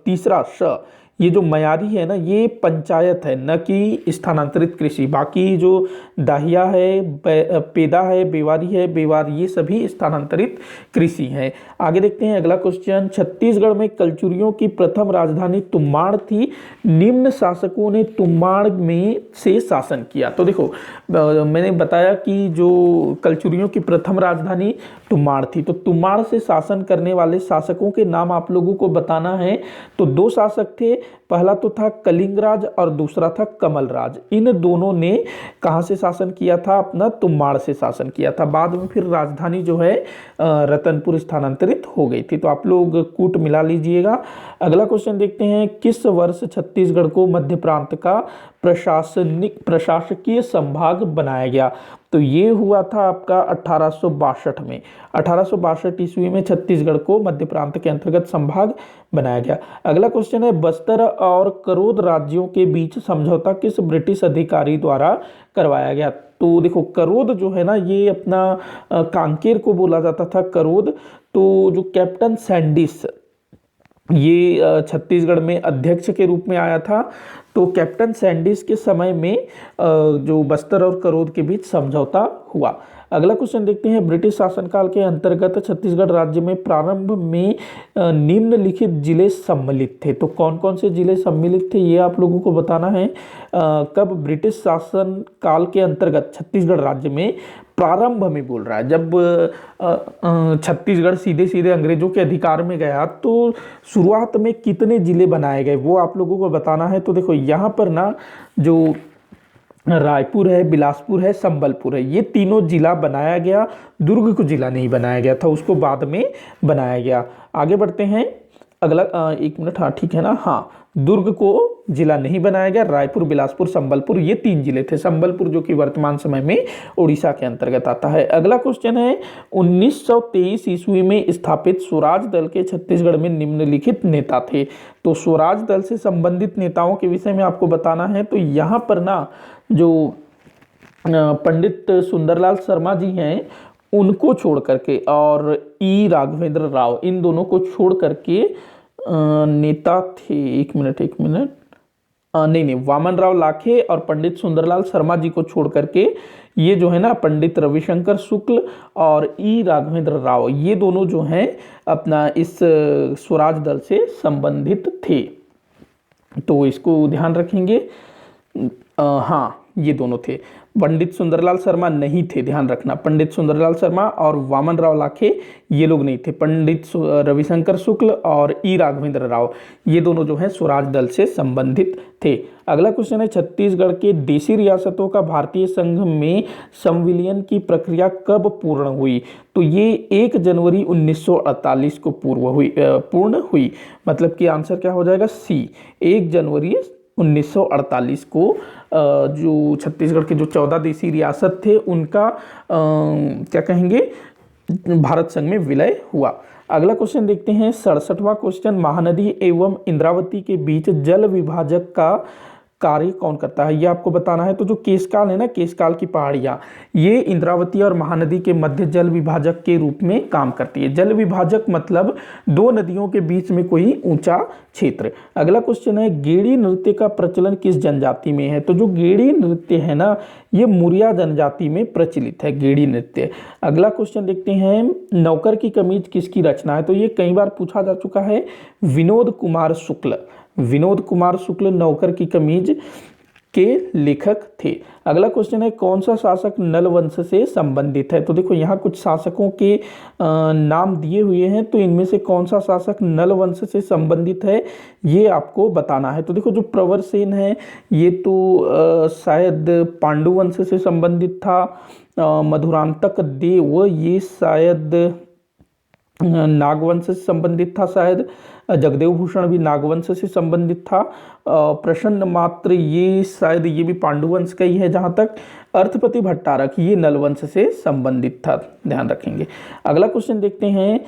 तीसरा श, ये जो मयारी है ना, ये पंचायत है, न कि स्थानांतरित कृषि। बाकी जो दाहिया है, पेदा है, बेवार, ये सभी स्थानांतरित कृषि हैं। आगे देखते हैं अगला क्वेश्चन, छत्तीसगढ़ में कलचुरियों की प्रथम राजधानी तुम्बाड़ थी, निम्न शासकों ने तुम्बाड़ में से शासन किया। तो देखो मैंने बताया कि जो कलचुरियों की प्रथम राजधानी तुम्बाड़ थी, तो तुम्बाड़ से शासन करने वाले शासकों के नाम आप लोगों को बताना है। तो दो शासक थे, पहला तो था कलिंगराज और दूसरा था कमलराज। इन दोनों ने कहां से शासन किया था? अपना तुम्बाड़ से शासन किया था। बाद में फिर राजधानी जो है रतनपुर स्थानांतरित हो गई थी। तो आप लोग कूट मिला लीजिएगा। अगला क्वेश्चन देखते हैं, किस वर्ष छत्तीसगढ़ को मध्य प्रांत का प्रशासकीय संभाग बनाया गया? तो ये हुआ था आपका 1862 में। 1862 ईस्वी में छत्तीसगढ़ को मध्य प्रांत के अंतर्गत संभाग बनाया गया। अगला क्वेश्चन है, बस्तर और करोद राज्यों के बीच समझौता किस ब्रिटिश अधिकारी द्वारा करवाया गया? तो देखो करोद जो है ना, ये अपना कांकेर को बोला जाता था करोद। तो जो कैप्टन सैंडिस, ये छत्तीसगढ़ में अध्यक्ष के रूप में आया था। तो कैप्टन सैंडिस के समय में जो बस्तर और करोद के बीच समझौता हुआ। अगला क्वेश्चन देखते हैं, ब्रिटिश शासनकाल के अंतर्गत छत्तीसगढ़ राज्य में प्रारंभ में निम्नलिखित जिले सम्मिलित थे। तो कौन कौन से जिले सम्मिलित थे ये आप लोगों को बताना है। कब ब्रिटिश शासन काल के अंतर्गत छत्तीसगढ़ राज्य में, प्रारंभ में बोल रहा है, जब छत्तीसगढ़ सीधे सीधे अंग्रेजों के अधिकार में गया तो शुरुआत में कितने जिले बनाए गए वो आप लोगों को बताना है। तो देखो यहाँ पर ना जो रायपुर है, बिलासपुर है, संबलपुर है, ये तीनों जिला बनाया गया। दुर्ग को जिला नहीं बनाया गया था, उसको बाद में बनाया गया। आगे बढ़ते हैं, अगला एक मिनट, हाँ ठीक है ना, हाँ दुर्ग को जिला नहीं बनाया गया। रायपुर, बिलासपुर, संबलपुर ये 3 जिले थे। संबलपुर जो कि वर्तमान समय में उड़ीसा के अंतर्गत आता है। अगला क्वेश्चन है 1923 ईस्वी में स्थापित स्वराज दल के छत्तीसगढ़ में निम्नलिखित नेता थे। तो स्वराज दल से संबंधित नेताओं के विषय में आपको बताना है। तो यहाँ पर ना जो पंडित सुंदरलाल शर्मा जी हैं उनको छोड़ करके और ई राघवेंद्र राव, इन दोनों को छोड़ करके नेता थे, एक मिनट नहीं, वामन राव लाखे और पंडित सुंदरलाल शर्मा जी को छोड़ करके ये जो है ना पंडित रविशंकर शुक्ल और ई राघवेंद्र राव, ये दोनों जो हैं अपना इस स्वराज दल से संबंधित थे। तो इसको ध्यान रखेंगे। हाँ ये दोनों थे। पंडित सुंदरलाल शर्मा नहीं थे, ध्यान रखना, पंडित सुंदरलाल शर्मा और वामन राव लाखे ये लोग नहीं थे। पंडित रविशंकर शुक्ल और ई राघवेंद्र राव ये दोनों जो हैं स्वराज दल से संबंधित थे। अगला क्वेश्चन है छत्तीसगढ़ के देशी रियासतों का भारतीय संघ में संविलियन की प्रक्रिया कब पूर्ण हुई? तो ये 1 जनवरी 1948 को पूर्ण हुई। मतलब कि आंसर क्या हो जाएगा? सी, 1 जनवरी 1948 को जो छत्तीसगढ़ के जो 14 देशी रियासत थे उनका क्या कहेंगे भारत संघ में विलय हुआ। अगला क्वेश्चन देखते हैं 67वां क्वेश्चन, महानदी एवं इंद्रावती के बीच जल विभाजक का कार्य कौन करता है? ये आपको बताना है। तो जो केशकाल है ना, केशकाल की पहाड़ियाँ, ये इंद्रावती और महानदी के मध्य जल विभाजक के रूप में काम करती है। जल विभाजक मतलब 2 नदियों के बीच में कोई ऊंचा क्षेत्र। अगला क्वेश्चन है गेड़ी नृत्य का प्रचलन किस जनजाति में है? तो जो गेड़ी नृत्य है ना, ये मुरिया जनजाति में प्रचलित है, गेड़ी नृत्य। अगला क्वेश्चन देखते हैं नौकर की कमीज किसकी रचना है? तो ये कई बार पूछा जा चुका है, विनोद कुमार शुक्ल नौकर की कमीज के लेखक थे। अगला क्वेश्चन है कौन सा शासक नल वंश से संबंधित है? तो देखो यहाँ कुछ शासकों के नाम दिए हुए हैं, तो इनमें से कौन सा शासक नल वंश से संबंधित है ये आपको बताना है। तो देखो जो प्रवर सेन है ये तो शायद पांडु वंश से संबंधित था। मधुरांतक देव ये शायद नागवंश से संबंधित था, शायद जगदेव भूषण भी नागवंश से संबंधित था। प्रसन्न मात्र ये शायद ये भी पांडुवंश का ही है जहाँ तक। अर्थपति भट्टारक ये नलवंश से संबंधित था, ध्यान रखेंगे। अगला क्वेश्चन देखते हैं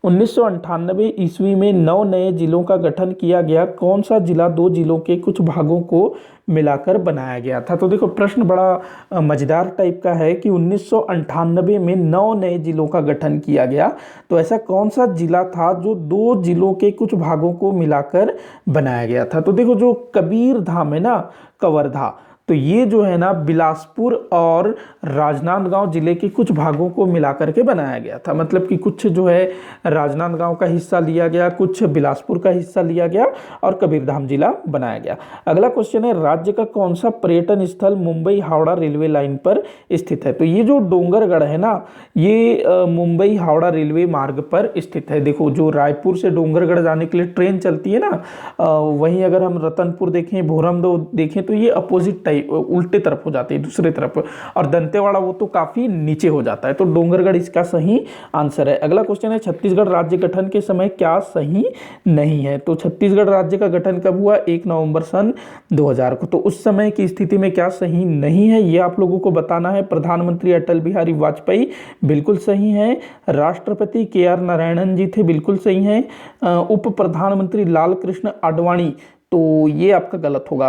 1998 ईस्वी में 9 नए जिलों का गठन किया गया। कौन सा जिला 2 जिलों के कुछ भागों को मिलाकर बनाया गया था? तो देखो प्रश्न बड़ा मजेदार टाइप का है कि 1998 में 9 नए जिलों का गठन किया गया। तो ऐसा कौन सा जिला था जो 2 जिलों के कुछ भागों को मिलाकर बनाया गया था? तो देखो जो कबीर धाम है ना, कवर्धा, तो ये जो है ना बिलासपुर और राजनांदगांव जिले के कुछ भागों को मिलाकर के बनाया गया था। मतलब कि कुछ जो है राजनांदगांव का हिस्सा लिया गया, कुछ बिलासपुर का हिस्सा लिया गया और कबीरधाम जिला बनाया गया। अगला क्वेश्चन है राज्य का कौन सा पर्यटन स्थल मुंबई हावड़ा रेलवे लाइन पर स्थित है? तो ये जो डोंगरगढ़ है ना, ये मुंबई हावड़ा रेलवे मार्ग पर स्थित है। देखो जो रायपुर से डोंगरगढ़ जाने के लिए ट्रेन चलती है ना, वहीं अगर हम रतनपुर देखें, भोरमदो देखें तो ये अपोजिट उल्टे तरफ हो जाती है, दूसरे तरफ, और दंतेवाड़ा वो तो काफी नीचे हो जाता है। तो डोंगरगढ़ इसका सही आंसर है। अगला क्वेश्चन है छत्तीसगढ़ राज्य गठन के समय क्या सही नहीं है? तो छत्तीसगढ़ राज्य का गठन कब हुआ? 1 नवंबर सन 2000 को। तो उस समय की स्थिति में क्या सही नहीं है ये आप लोगों को बताना है। प्रधानमंत्री अटल बिहारी वाजपेयी बिल्कुल सही है। राष्ट्रपति KR नारायणन जी थे, बिल्कुल सही है। उप प्रधानमंत्री लाल कृष्ण आडवाणी, तो ये आपका गलत होगा।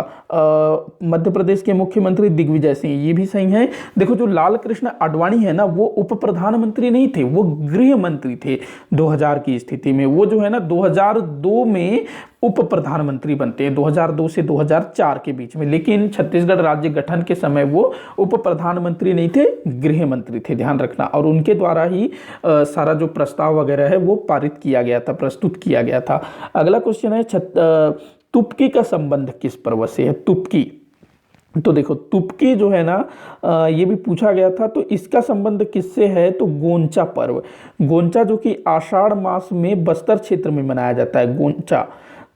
मध्य प्रदेश के मुख्यमंत्री दिग्विजय सिंह, ये भी सही है। देखो जो लाल कृष्ण आडवाणी है ना, वो उप प्रधानमंत्री नहीं थे, वो गृह मंत्री थे 2000 की स्थिति में। वो जो है ना 2002 में उप प्रधानमंत्री बनते हैं, 2002 से 2004 के बीच में। लेकिन छत्तीसगढ़ राज्य गठन के समय वो उप प्रधानमंत्री नहीं थे, गृह मंत्री थे, ध्यान रखना। और उनके द्वारा ही सारा जो प्रस्ताव वगैरह है वो पारित किया गया था, प्रस्तुत किया गया था। अगला क्वेश्चन है तुपकी का संबंध किस पर्व से है? तुपकी, तो देखो तुपकी जो है ना ये भी पूछा गया था। तो इसका संबंध किससे है? तो गोंचा पर्व, गोंचा जो कि आषाढ़ मास में बस्तर क्षेत्र में मनाया जाता है, गोंचा।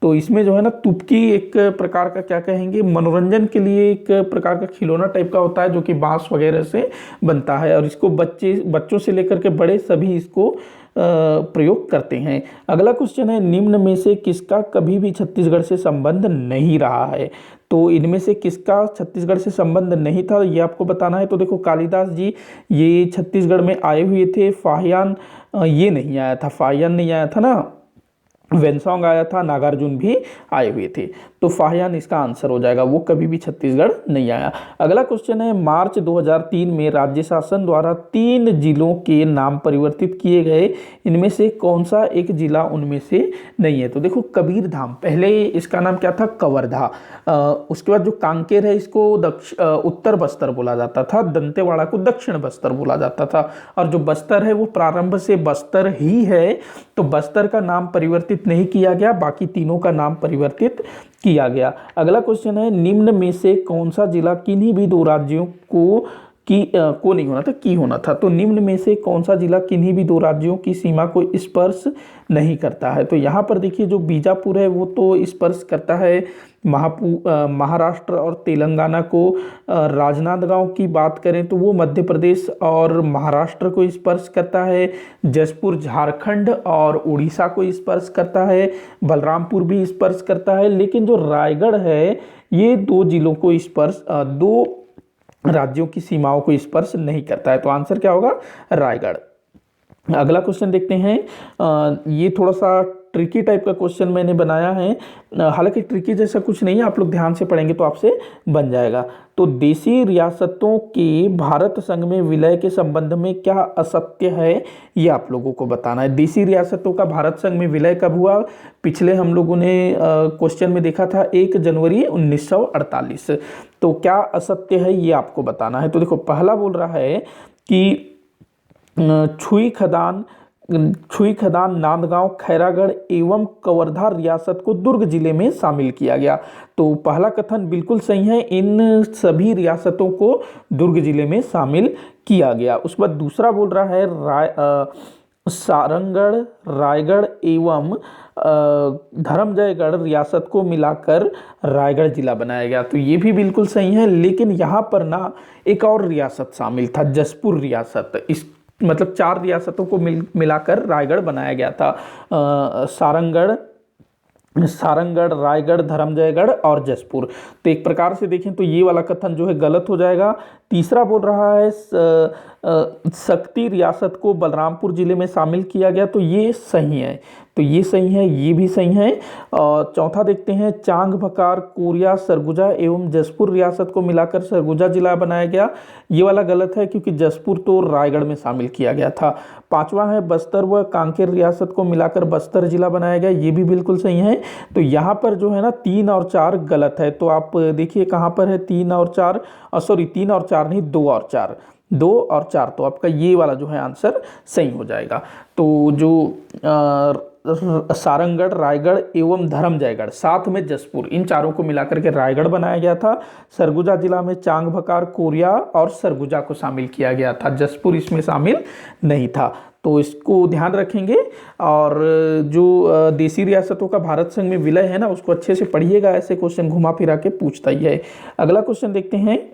तो इसमें जो है ना तुपकी एक प्रकार का क्या कहेंगे, मनोरंजन के लिए एक प्रकार का खिलौना टाइप का होता है जो कि बांस वगैरह से बनता है। और इसको बच्चों से लेकर के बड़े सभी इसको प्रयोग करते हैं। अगला क्वेश्चन है, निम्न में से किसका कभी भी छत्तीसगढ़ से संबंध नहीं रहा है? तो इनमें से किसका छत्तीसगढ़ से संबंध नहीं था ये आपको बताना है। तो देखो, कालिदास जी ये छत्तीसगढ़ में आए हुए थे, फाहियान ये नहीं आया था, फाहियान नहीं आया था ना, वेनसोंग आया था, नागार्जुन भी आए हुए थे। तो फाहियान इसका आंसर हो जाएगा, वो कभी भी छत्तीसगढ़ नहीं आया। अगला क्वेश्चन है, मार्च 2003 में राज्य शासन द्वारा 3 जिलों के नाम परिवर्तित किए गए, इनमें से कौन सा एक जिला उनमें से नहीं है? तो देखो, कबीरधाम पहले इसका नाम क्या था? कवर्धा। उसके बाद जो कांकेर है इसको उत्तर बस्तर बोला जाता था, दंतेवाड़ा को दक्षिण बस्तर बोला जाता था, और जो बस्तर है वो प्रारंभ से बस्तर ही है, तो बस्तर का नाम परिवर्तित नहीं किया गया, बाकी तीनों का नाम परिवर्तित किया गया। अगला क्वेश्चन है, निम्न में से कौन सा जिला किन्हीं भी 2 राज्यों को नहीं होना था, की होना था? तो निम्न में से कौन सा जिला किन्हीं भी 2 राज्यों की सीमा को स्पर्श नहीं करता है? तो यहाँ पर देखिए, जो बीजापुर है वो तो स्पर्श करता है महाराष्ट्र और तेलंगाना को। राजनांदगांव की बात करें तो वो मध्य प्रदेश और महाराष्ट्र को स्पर्श करता है। जसपुर झारखंड और उड़ीसा को स्पर्श करता है। बलरामपुर भी स्पर्श करता है, लेकिन जो रायगढ़ है ये 2 जिलों को स्पर्श 2 राज्यों की सीमाओं को स्पर्श नहीं करता है। तो आंसर क्या होगा? रायगढ़। अगला क्वेश्चन देखते हैं, ये थोड़ा सा ट्रिकी टाइप का क्वेश्चन मैंने बनाया है, हालांकि ट्रिकी जैसा कुछ नहीं है, आप लोग ध्यान से पढ़ेंगे तो आपसे बन जाएगा। तो देशी रियासतों के भारत संघ में विलय के संबंध में क्या असत्य है, ये आप लोगों को बताना है। देशी रियासतों का भारत संघ में विलय कब हुआ? पिछले हम लोगों ने क्वेश्चन में देखा था 1 जनवरी 1948। तो क्या असत्य है ये आपको बताना है। तो देखो, पहला बोल रहा है कि छुई खदान नांदगांव, खैरागढ़ एवं कवर्धा रियासत को दुर्ग जिले में शामिल किया गया। तो पहला कथन बिल्कुल सही है, इन सभी रियासतों को दुर्ग जिले में शामिल किया गया। उसके बाद दूसरा बोल रहा है सारंगढ़, रायगढ़ एवं धर्मजयगढ़ रियासत को मिलाकर रायगढ़ जिला बनाया गया। तो ये भी बिल्कुल सही है, लेकिन यहाँ पर ना एक और रियासत शामिल था, जसपुर रियासत। इस मतलब 4 रियासतों को मिलाकर रायगढ़ बनाया गया था। सारंगढ़, रायगढ़, धर्मजयगढ़ और जसपुर। तो एक प्रकार से देखें तो ये वाला कथन जो है गलत हो जाएगा। तीसरा बोल रहा है शक्ति रियासत को बलरामपुर जिले में शामिल किया गया, तो ये सही है, तो ये सही है, ये भी सही है। और चौथा देखते हैं, चांग भकार, कोरिया, सरगुजा एवं जसपुर रियासत को मिलाकर सरगुजा जिला बनाया गया, ये वाला गलत है क्योंकि जसपुर तो रायगढ़ में शामिल किया गया था। पांचवा है, बस्तर व कांकेर रियासत को मिलाकर बस्तर जिला बनाया गया, ये भी बिल्कुल सही है। तो यहाँ पर जो है ना 3 और 4 गलत है। तो आप देखिए कहाँ पर है 3 और 4, सॉरी 3 और 4 नहीं, 2 और 4, 2 और 4। तो आपका ये वाला जो है आंसर सही हो जाएगा। तो जो सारंगढ़, रायगढ़ एवं धर्मजयगढ़ साथ में जसपुर, इन चारों को मिलाकर के रायगढ़ बनाया गया था। सरगुजा जिला में चांग भकार, कोरिया और सरगुजा को शामिल किया गया था, जसपुर इसमें शामिल नहीं था। तो इसको ध्यान रखेंगे। और जो देशी रियासतों का भारत संघ में विलय है ना, उसको अच्छे से पढ़िएगा, ऐसे क्वेश्चन घुमा फिरा के पूछता ही है। अगला क्वेश्चन देखते हैं,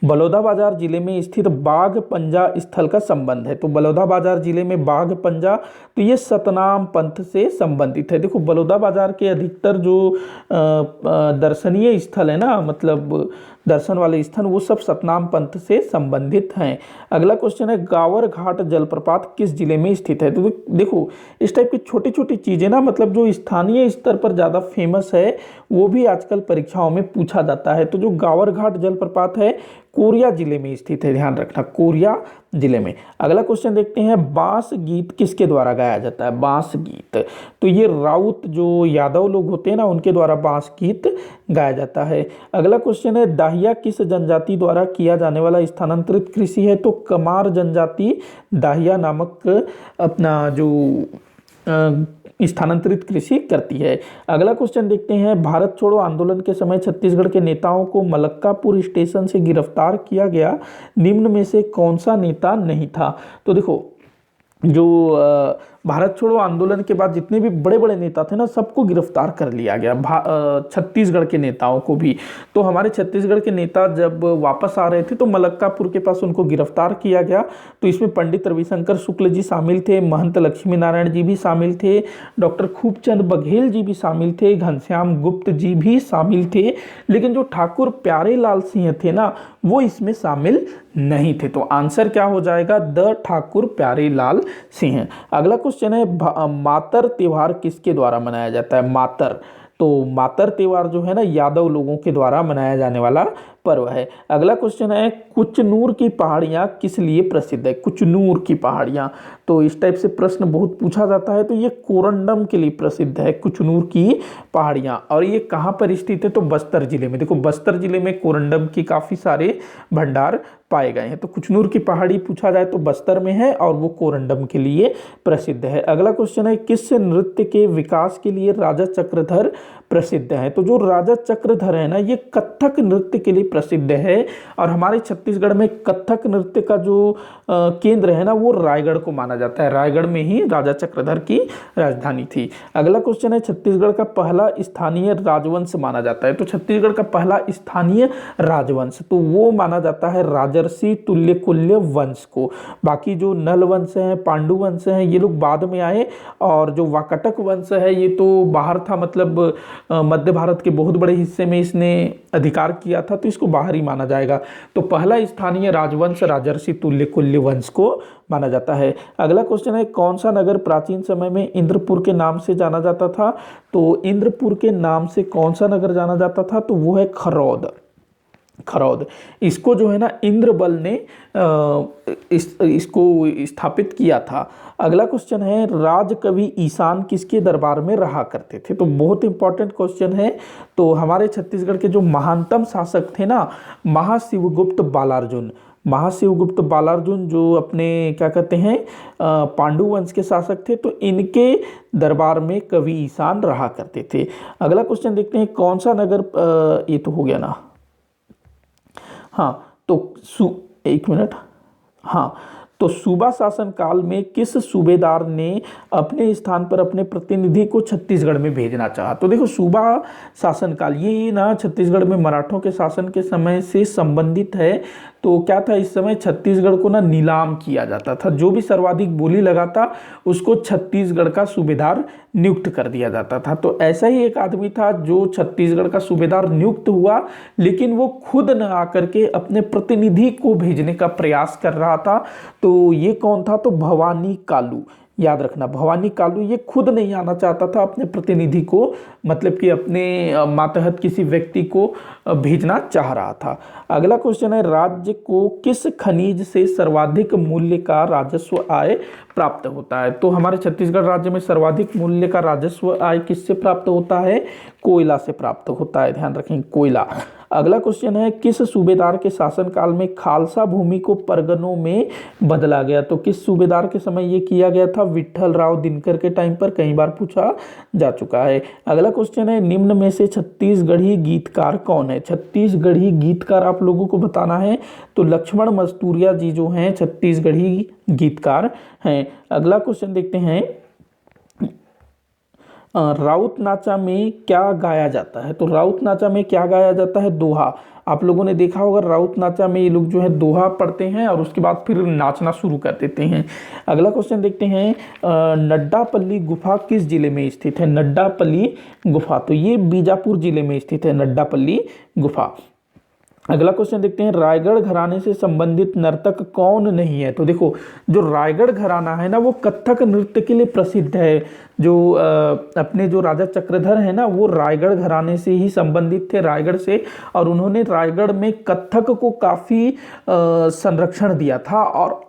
बलौदाबाजार जिले में स्थित बाघ पंजा स्थल का संबंध है। तो बलौदाबाजार जिले में बाघ पंजा, तो ये सतनाम पंथ से संबंधित है। देखो, बलौदाबाजार के अधिकतर जो दर्शनीय स्थल है ना, मतलब दर्शन वाले स्थल, वो सब सतनाम पंथ से संबंधित हैं। अगला क्वेश्चन है, गावर घाट जलप्रपात किस जिले में स्थित है। तो देखो, इस टाइप की छोटी छोटी चीजें ना, मतलब जो स्थानीय स्तर पर ज्यादा फेमस है वो भी आजकल परीक्षाओं में पूछा जाता है। तो जो गावर घाट जलप्रपात है कोरिया जिले में स्थित है, ध्यान रखना, कोरिया जिले में। अगला क्वेश्चन देखते हैं, बांस गीत किसके द्वारा गाया जाता है। बांस गीत, तो ये राउत जो यादव लोग होते हैं ना, उनके द्वारा बांस गीत गाया जाता है। अगला क्वेश्चन है, दाहिया किस जनजाति द्वारा किया जाने वाला स्थानांतरित कृषि है। तो कमार जनजाति दाहिया नामक अपना जो स्थानांतरित कृषि करती है। अगला क्वेश्चन देखते हैं, भारत छोड़ो आंदोलन के समय छत्तीसगढ़ के नेताओं को मलक्कापुर स्टेशन से गिरफ्तार किया गया, निम्न में से कौन सा नेता नहीं था। तो देखो, जो भारत छोड़ो आंदोलन के बाद जितने भी बड़े बड़े नेता थे ना, सबको गिरफ्तार कर लिया गया, छत्तीसगढ़ के नेताओं को भी। तो हमारे छत्तीसगढ़ के नेता जब वापस आ रहे थे तो मलक्कापुर के पास उनको गिरफ्तार किया गया। तो इसमें पंडित रविशंकर शुक्ल जी शामिल थे, महंत लक्ष्मी नारायण जी भी शामिल थे, डॉक्टर खूबचंद बघेल जी भी शामिल थे, घनश्याम गुप्त जी भी शामिल थे। लेकिन जो ठाकुर प्यारे लाल सिंह थे ना, वो इसमें शामिल नहीं थे। तो आंसर क्या हो जाएगा? द ठाकुर प्यारे लाल सिंह। अगला क्वेश्चन है, मातर त्योहार किसके द्वारा मनाया जाता है? मातर। तो मातर त्योहार जो है ना, यादव लोगों के द्वारा मनाया जाने वाला पर्व है। अगला क्वेश्चन है, कुचनूर की पहाड़ियाँ किस लिए प्रसिद्ध है? कुचनूर की पहाड़ियाँ, तो इस टाइप से प्रश्न बहुत पूछा जाता है। तो ये कोरंडम के लिए प्रसिद्ध है, कुचनूर की पहाड़ियाँ। और ये कहाँ पर स्थित है? तो बस्तर जिले में। देखो, बस्तर जिले में कोरंडम की काफ़ी सारे भंडार पाए गए हैं। तो कुचनूर की पहाड़ी पूछा जाए तो बस्तर में है और वो कोरंडम के लिए प्रसिद्ध है। अगला क्वेश्चन है, किस नृत्य के विकास के लिए राजा चक्रधर प्रसिद्ध है? तो जो राजा चक्रधर है ना, ये कथक नृत्य के लिए प्रसिद्ध है। और हमारे छत्तीसगढ़ में कथक नृत्य का जो केंद्र है ना, वो रायगढ़ को माना जाता है। रायगढ़ में ही राजा चक्रधर की राजधानी थी। अगला क्वेश्चन है, छत्तीसगढ़ का पहला स्थानीय राजवंश माना जाता है। तो छत्तीसगढ़ का पहला स्थानीय राजवंश तो वो माना जाता है राजर्षि तुल्यकुल्य वंश को। बाकी जो नल वंश है, पांडु वंश है, ये लोग बाद में आए। और जो वाकटक वंश है, ये तो बाहर था, मतलब मध्य भारत के बहुत बड़े हिस्से में इसने अधिकार किया था, तो इसको बाहर ही माना जाएगा। तो पहला स्थानीय राजवंश राजर्षि तुल्यकुल्य वंश को माना जाता है। अगला क्वेश्चन है, कौन सा नगर प्राचीन समय में इंद्रपुर के नाम से जाना जाता था? तो इंद्रपुर के नाम से कौन सा नगर जाना जाता था? तो वो है खरौद। खरौद, इसको जो है ना इंद्रबल ने इसको स्थापित किया था। अगला क्वेश्चन है, राजकवि ईशान किसके दरबार में रहा करते थे? तो बहुत इंपॉर्टेंट क्वेश्चन है। तो हमारे छत्तीसगढ़ के जो महानतम शासक थे ना, महाशिवगुप्त बालार्जुन। महाशिवगुप्त बालार्जुन जो अपने क्या कहते हैं पांडु वंश के शासक थे, तो इनके दरबार में कवि ईशान रहा करते थे। अगला क्वेश्चन देखते हैं, कौन सा नगर, ये तो हो गया ना, हाँ, तो एक मिनट, हाँ, तो सूबा शासन काल में किस सूबेदार ने अपने स्थान पर अपने प्रतिनिधि को छत्तीसगढ़ में भेजना चाहा? तो देखो, सूबा शासन काल ये ना छत्तीसगढ़ में मराठों के शासन के समय से संबंधित है। तो क्या था, इस समय छत्तीसगढ़ को ना नीलाम किया जाता था। जो भी सर्वाधिक बोली लगाता उसको छत्तीसगढ़ का सूबेदार नियुक्त कर दिया जाता था। तो ऐसा ही एक आदमी था जो छत्तीसगढ़ का सूबेदार नियुक्त हुआ, लेकिन वो खुद न आकर के अपने प्रतिनिधि को भेजने का प्रयास कर रहा था। तो ये कौन था? तो भवानी कालू। याद रखना, भवानी कालू ये खुद नहीं आना चाहता था अपने प्रतिनिधि को, मतलब कि अपने मातहत किसी व्यक्ति को भेजना चाह रहा था। अगला क्वेश्चन है, राज्य को किस खनिज से सर्वाधिक मूल्य का राजस्व आय प्राप्त होता है? तो हमारे छत्तीसगढ़ राज्य में सर्वाधिक मूल्य का राजस्व आय किससे प्राप्त होता है? कोयला से प्राप्त होता है, ध्यान रखें, कोयला। अगला क्वेश्चन है, किस सूबेदार के शासनकाल में खालसा भूमि को परगनों में बदला गया? तो किस सूबेदार के समय ये किया गया था? विट्ठल राव दिनकर के टाइम पर, कई बार पूछा जा चुका है। अगला क्वेश्चन है, निम्न में से छत्तीसगढ़ी गीतकार कौन है? छत्तीसगढ़ी गीतकार आप लोगों को बताना है। तो लक्ष्मण मस्तूरिया जी जो हैं छत्तीसगढ़ी गीतकार हैं। अगला क्वेश्चन देखते हैं, राउत नाचा में क्या गाया जाता है? तो राउत नाचा में क्या गाया जाता है? दोहा। आप लोगों ने देखा होगा राउत नाचा में ये लोग जो है दोहा पढ़ते हैं और उसके बाद फिर नाचना शुरू कर देते हैं। अगला क्वेश्चन देखते हैं, नड्डापल्ली गुफा किस जिले में स्थित है? नड्डापल्ली गुफा, तो ये बीजापुर जिले में स्थित है नड्डापल्ली गुफा। अगला क्वेश्चन देखते हैं, रायगढ़ घराने से संबंधित नर्तक कौन नहीं है? तो देखो, जो रायगढ़ घराना है ना, वो कथक नृत्य के लिए प्रसिद्ध है। जो अपने जो राजा चक्रधर है ना, वो रायगढ़ घराने से ही संबंधित थे, रायगढ़ से। और उन्होंने रायगढ़ में कथक को काफ़ी संरक्षण दिया था।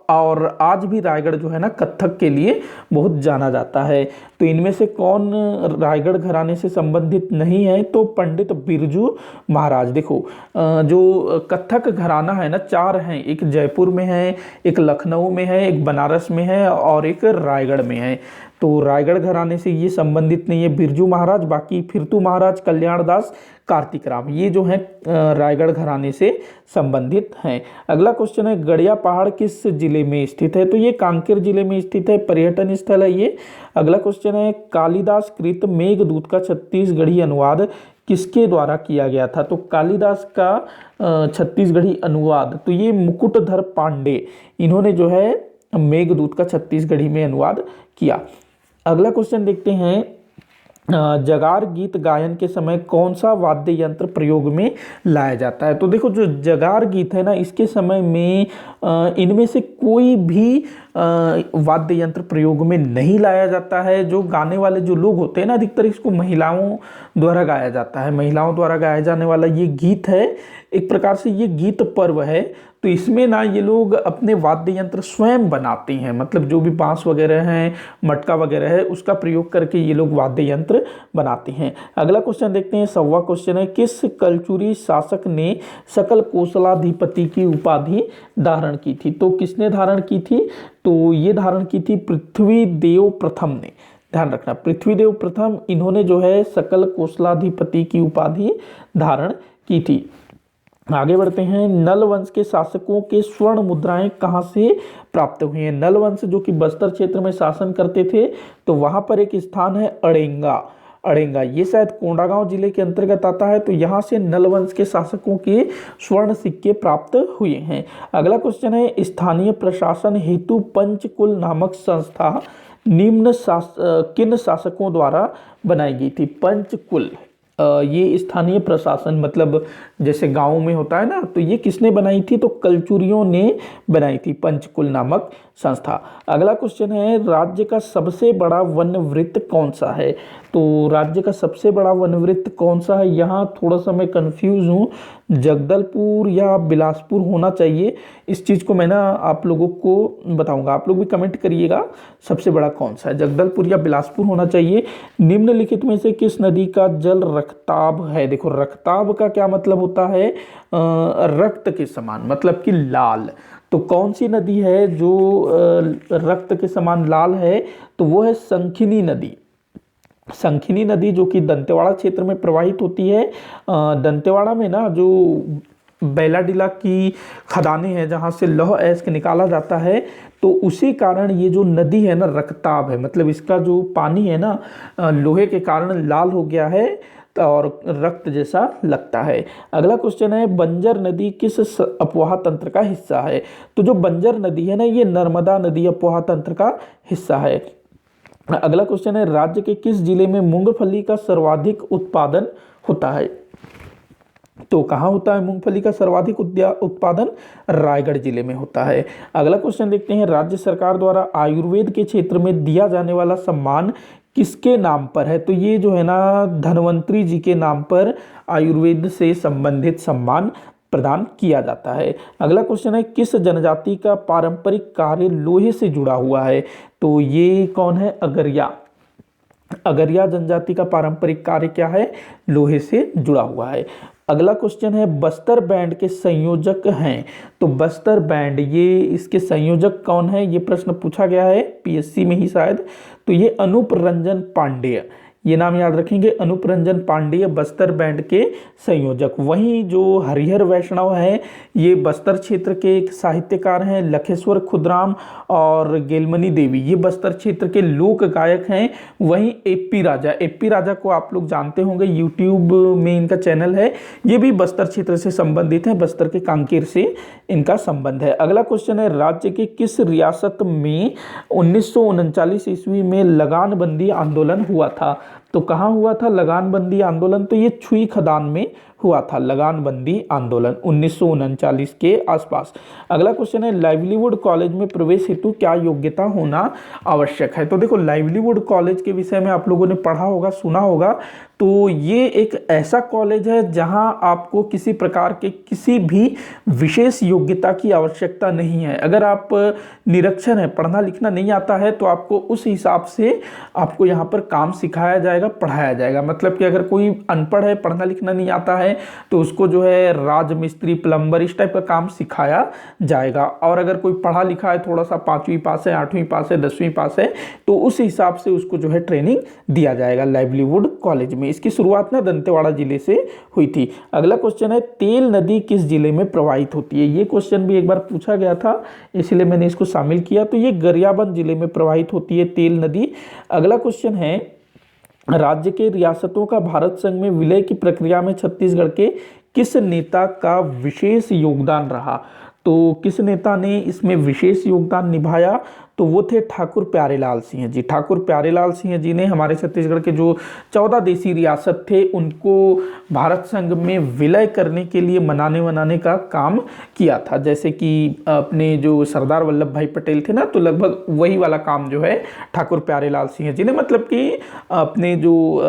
और आज भी रायगढ़ जो है ना कथक के लिए बहुत जाना जाता है। तो इनमें से कौन रायगढ़ घराने से संबंधित नहीं है? तो पंडित बिरजू महाराज। देखो, जो कथक घराना है ना, 4 हैं, एक जयपुर में है, एक लखनऊ में है, एक बनारस में है और एक रायगढ़ में है। तो रायगढ़ घराने से ये संबंधित नहीं है बिरजू महाराज, बाकी फिरतू महाराज, कल्याण दास, कार्तिक राम, ये जो है रायगढ़ घराने से संबंधित हैं। अगला क्वेश्चन है गड़िया पहाड़ किस जिले में स्थित है? तो ये कांकेर जिले में स्थित है, पर्यटन स्थल है ये। अगला क्वेश्चन है कालिदास कृत मेघदूत का छत्तीसगढ़ी अनुवाद किसके द्वारा किया गया था? तो कालिदास का छत्तीसगढ़ी अनुवाद तो ये मुकुटधर पांडे, इन्होंने जो है मेघदूत का छत्तीसगढ़ी में अनुवाद किया। अगला क्वेश्चन देखते हैं जगार गीत गायन के समय कौन सा वाद्य यंत्र प्रयोग में लाया जाता है? तो देखो जो जगार गीत है ना, इसके समय में इनमें से कोई भी वाद्य यंत्र प्रयोग में नहीं लाया जाता है। जो गाने वाले जो लोग होते हैं ना, अधिकतर इसको महिलाओं द्वारा गाया जाता है। महिलाओं द्वारा गाया जाने वाला ये गीत है, एक प्रकार से ये गीत पर्व है। तो इसमें ना ये लोग अपने वाद्य यंत्र स्वयं बनाते हैं, मतलब जो भी बांस वगैरह हैं, मटका वगैरह है, उसका प्रयोग करके ये लोग वाद्य यंत्र बनाते हैं। अगला क्वेश्चन देखते हैं, 100वां क्वेश्चन है किस कलचुरी शासक ने सकल कोसलाधिपति की उपाधि धारण की थी? तो किसने धारण की थी? तो ये धारण की थी पृथ्वीदेव प्रथम ने। ध्यान रखना, पृथ्वीदेव प्रथम, इन्होंने जो है सकल कोसलाधिपति की उपाधि धारण की थी। आगे बढ़ते हैं, नल वंश के शासकों के स्वर्ण मुद्राएं कहां से प्राप्त हुई हैं? नल वंश जो कि बस्तर क्षेत्र में शासन करते थे, तो वहां पर एक स्थान है अड़ेंगा। अड़ेंगा ये शायद कोंडागांव जिले के अंतर्गत आता है। तो यहाँ से नल वंश के शासकों के स्वर्ण सिक्के प्राप्त हुए हैं। अगला क्वेश्चन है स्थानीय प्रशासन हेतु पंचकुल नामक संस्था निम्न किन शासकों द्वारा बनाई गई थी? पंचकुल ये स्थानीय प्रशासन, मतलब जैसे गाँव में होता है ना, तो ये किसने बनाई थी? तो कलचुरियों ने बनाई थी पंचकुल नामक संस्था। अगला क्वेश्चन है राज्य का सबसे बड़ा वन वृत्त कौन सा है? तो राज्य का सबसे बड़ा वन वृत्त कौन सा है? यहाँ थोड़ा सा मैं कंफ्यूज हूँ, जगदलपुर या बिलासपुर होना चाहिए। इस चीज़ को मैं ना आप लोगों को बताऊंगा, आप लोग भी कमेंट करिएगा सबसे बड़ा कौन सा है, जगदलपुर या बिलासपुर होना चाहिए। निम्नलिखित में से किस नदी का जल रक्ताब है? देखो रक्ताब का क्या मतलब होता है? रक्त के समान, मतलब कि लाल। तो कौन सी नदी है जो रक्त के समान लाल है? तो वो है संखिनी नदी। संखिनी नदी जो कि दंतेवाड़ा क्षेत्र में प्रवाहित होती है। दंतेवाड़ा में ना जो बैलाडीला की खदानें हैं जहाँ से लौह अयस्क निकाला जाता है, तो उसी कारण ये जो नदी है ना रक्ताब है, मतलब इसका जो पानी है ना लोहे के कारण लाल हो गया है और रक्त जैसा लगता है। अगला क्वेश्चन है बंजर नदी किस अपवाह तंत्र का हिस्सा है? तो जो बंजर नदी है ना, ये नर्मदा नदी अपवाह तंत्र का हिस्सा है। अगला क्वेश्चन है राज्य के किस जिले में मूंगफली का सर्वाधिक उत्पादन होता है? तो कहाँ होता है मूंगफली का सर्वाधिक उत्पादन? रायगढ़ जिले में होता है। अगला क्वेश्चन देखते हैं राज्य सरकार द्वारा आयुर्वेद के क्षेत्र में दिया जाने वाला सम्मान किसके नाम पर है? तो ये जो है ना धन्वंतरी जी के नाम पर आयुर्वेद से संबंधित सम्मान प्रदान किया जाता है। अगला क्वेश्चन है किस जनजाति का पारंपरिक कार्य लोहे से जुड़ा हुआ है? तो ये कौन है? अगरिया। अगरिया जनजाति का पारंपरिक कार्य क्या है? लोहे से जुड़ा हुआ है। अगला क्वेश्चन है बस्तर बैंड के संयोजक हैं। तो बस्तर बैंड ये इसके संयोजक कौन है? ये प्रश्न पूछा गया है पीएससी में ही शायद। तो ये अनूप रंजन पांडेय, ये नाम याद रखेंगे, अनूप रंजन पांडेय बस्तर बैंड के संयोजक। वहीं जो हरिहर वैष्णव है ये बस्तर क्षेत्र के एक साहित्यकार हैं। लखेश्वर खुदराम और गेलमनी देवी ये बस्तर क्षेत्र के लोक गायक हैं। वहीं एपी राजा, एपी राजा को आप लोग जानते होंगे, यूट्यूब में इनका चैनल है, ये भी बस्तर क्षेत्र से संबंधित है, बस्तर के कांकेर से इनका संबंध है। अगला क्वेश्चन है राज्य के किस रियासत में 1939 ईस्वी में लगानबंदी आंदोलन हुआ था? तो कहाँ हुआ था लगानबंदी आंदोलन? तो ये छुई खदान में हुआ था लगानबंदी आंदोलन 1939 के आसपास। अगला क्वेश्चन है लाइवलीवुड कॉलेज में प्रवेश हेतु क्या योग्यता होना आवश्यक है? तो देखो लाइवलीवुड कॉलेज के विषय में आप लोगों ने पढ़ा होगा, सुना होगा। तो ये एक ऐसा कॉलेज है जहां आपको किसी प्रकार के किसी भी विशेष योग्यता की आवश्यकता नहीं है। अगर आप निरक्षर हैं, पढ़ना लिखना नहीं आता है, तो आपको उस हिसाब से आपको यहाँ पर काम सिखाया जाएगा, जाएगा, पढ़ाया जाएगा। मतलब कि अगर कोई अनपढ़ है, पढ़ना लिखना नहीं आता है, तो उसको जो है राजमिस्त्री, प्लम्बर, इस टाइप का काम सिखाया जाएगा। और अगर कोई पढ़ा लिखा है, थोड़ा सा 5वीं पास है, 8वीं पास है, 10वीं पास है, तो उस हिसाब से उसको जो है ट्रेनिंग दिया जाएगा लाइवलीहुड कॉलेज में। इसकी शुरुआत ना दंतेवाड़ा जिले से हुई थी। अगला क्वेश्चन है, तेल नदी किस जिले में प्रवाहित होती है? ये क्वेश्चन भी एक बार पूछा गया था, इसलिए मैंने इसको शामिल किया। तो ये गरियाबंद जिले में प्रवाहित होती है तेल नदी। अगला क्वेश्चन है, राज्य के रियासतों का भारत संघ में विलय की प्रक्रिया में छत्तीसगढ़ के किस नेता का विशेष योगदान रहा? तो किस नेता ने इसमें विशेष योगदान निभाया? तो वो थे ठाकुर प्यारेलाल सिंह जी। ठाकुर प्यारेलाल सिंह जी ने हमारे छत्तीसगढ़ के जो 14 देशी रियासत थे उनको भारत संघ में विलय करने के लिए मनाने का काम किया था। जैसे कि अपने जो सरदार वल्लभ भाई पटेल थे ना, तो लगभग वही वाला काम जो है ठाकुर प्यारेलाल सिंह जी ने, मतलब कि अपने जो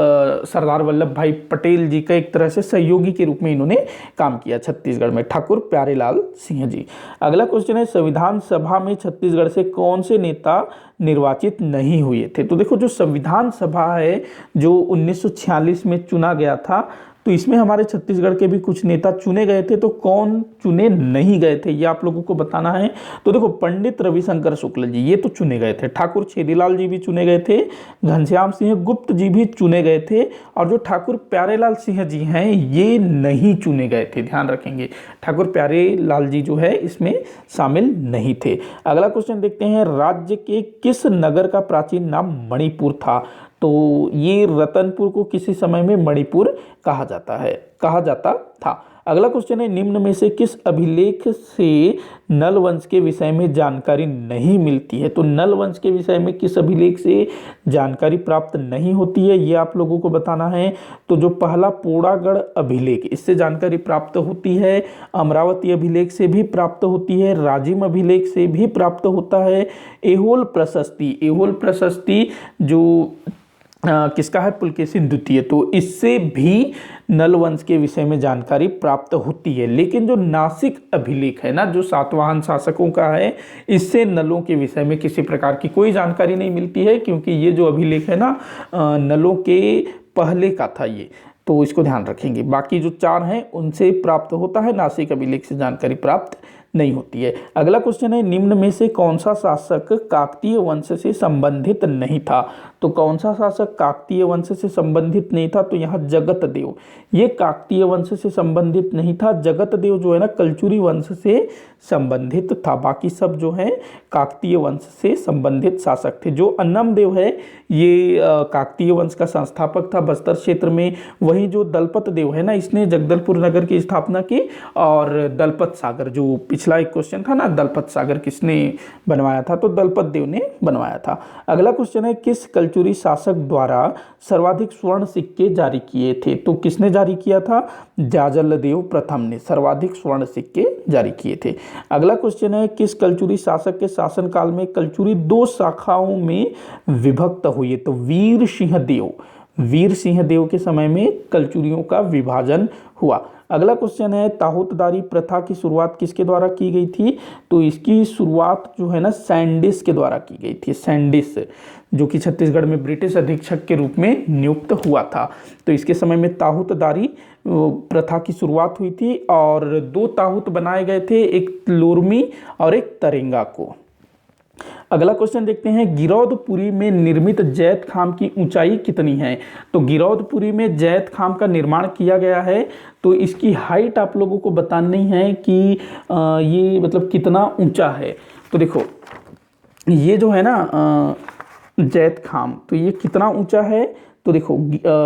सरदार वल्लभ भाई पटेल जी का एक तरह से सहयोगी के रूप में इन्होंने काम किया छत्तीसगढ़ में, ठाकुर प्यारेलाल सिंह जी। अगला क्वेश्चन है, संविधान सभा में छत्तीसगढ़ से कौन से नेता निर्वाचित नहीं हुए थे? तो देखो, जो संविधान सभा है जो 1946 में चुना गया था, तो इसमें हमारे छत्तीसगढ़ के भी कुछ नेता चुने गए थे। तो कौन चुने नहीं गए थे, ये आप लोगों को बताना है। तो देखो, पंडित रविशंकर शुक्ल जी ये तो चुने गए थे, ठाकुर छेदीलाल जी भी चुने गए थे, घनश्याम सिंह गुप्त जी भी चुने गए थे, और जो ठाकुर प्यारेलाल सिंह जी हैं ये नहीं चुने गए थे। ध्यान रखेंगे, ठाकुर प्यारेलाल जी जो है इसमें शामिल नहीं थे। अगला क्वेश्चन देखते हैं, राज्य के किस नगर का प्राचीन नाम मणिपुर था? तो ये रतनपुर को किसी समय में मणिपुर कहा जाता था। अगला क्वेश्चन है, निम्न में से किस अभिलेख से नल वंश के विषय में जानकारी नहीं मिलती है? तो नल वंश के विषय में किस अभिलेख से जानकारी प्राप्त नहीं होती है, ये आप लोगों को बताना है। तो जो पहला पोड़ागढ़ अभिलेख, इससे जानकारी प्राप्त होती है। अमरावती अभिलेख से भी प्राप्त होती है, राजिम अभिलेख से भी प्राप्त होता है। एहोल प्रशस्ति जो किसका है? पुलकेशिन द्वितीय, तो इससे भी नल वंश के विषय में जानकारी प्राप्त होती है। लेकिन जो नासिक अभिलेख है ना, जो सातवाहन शासकों का है, इससे नलों के विषय में किसी प्रकार की कोई जानकारी नहीं मिलती है, क्योंकि ये जो अभिलेख है ना नलों के पहले का था ये, तो इसको ध्यान रखेंगे। बाकी जो 4 हैं उनसे प्राप्त होता है, नासिक अभिलेख से जानकारी प्राप्त नहीं होती है। अगला क्वेश्चन है, निम्न में से कौन सा शासक काकतीय वंश से संबंधित नहीं था? तो कौन सा शासक काकतीय वंश से संबंधित नहीं था? तो यहाँ जगत देव, ये काकतीय वंश से संबंधित नहीं था। जगत देव जो है ना कलचुरी वंश से संबंधित था। बाकी सब जो है काकतीय वंश से संबंधित शासक थे। जो अन्नम देव है ये काकतीय वंश का संस्थापक था बस्तर क्षेत्र में। वहीं जो दलपत देव है ना, इसने जगदलपुर नगर की स्थापना की। और दलपत सागर, जो पिछला एक क्वेश्चन था ना, दलपत सागर किसने बनवाया था? तो दलपत देव ने बनवाया था। अगला क्वेश्चन है, किस कलचुरी शासक द्वारा सर्वाधिक स्वर्ण सिक्के जारी किए थे? तो किसने जारी किया था? जाजल देव प्रथम ने सर्वाधिक स्वर्ण सिक्के जारी किए थे। अगला क्वेश्चन है, किस कलचुरी शासक के शासनकाल में कलचुरी 2 शाखाओं में विभक्त हुई? तो वीर सिंह देव के समय में कलचुरियों का विभाजन हुआ। अगला क्वेश्चन है, ताहूतदारी प्रथा की शुरुआत किसके द्वारा की गई थी? तो इसकी शुरुआत जो है ना सैंडिस के द्वारा की गई थी। सैंडिस जो कि छत्तीसगढ़ में ब्रिटिश अधीक्षक के रूप में नियुक्त हुआ था। तो इसके समय में ताहूतदारी प्रथा की शुरुआत हुई थी और 2 ताहूत बनाए गए थे, एक लोरमी और एक तरेंगा को। अगला क्वेश्चन देखते हैं, गिरौदपुरी में निर्मित जैत खाम की ऊंचाई कितनी है? तो गिरौदपुरी में जैत खाम का निर्माण किया गया है, तो इसकी हाइट आप लोगों को बतानी है कि ये मतलब कितना ऊंचा है। तो देखो ये जो है ना जैत खाम, तो ये कितना ऊंचा है? तो देखो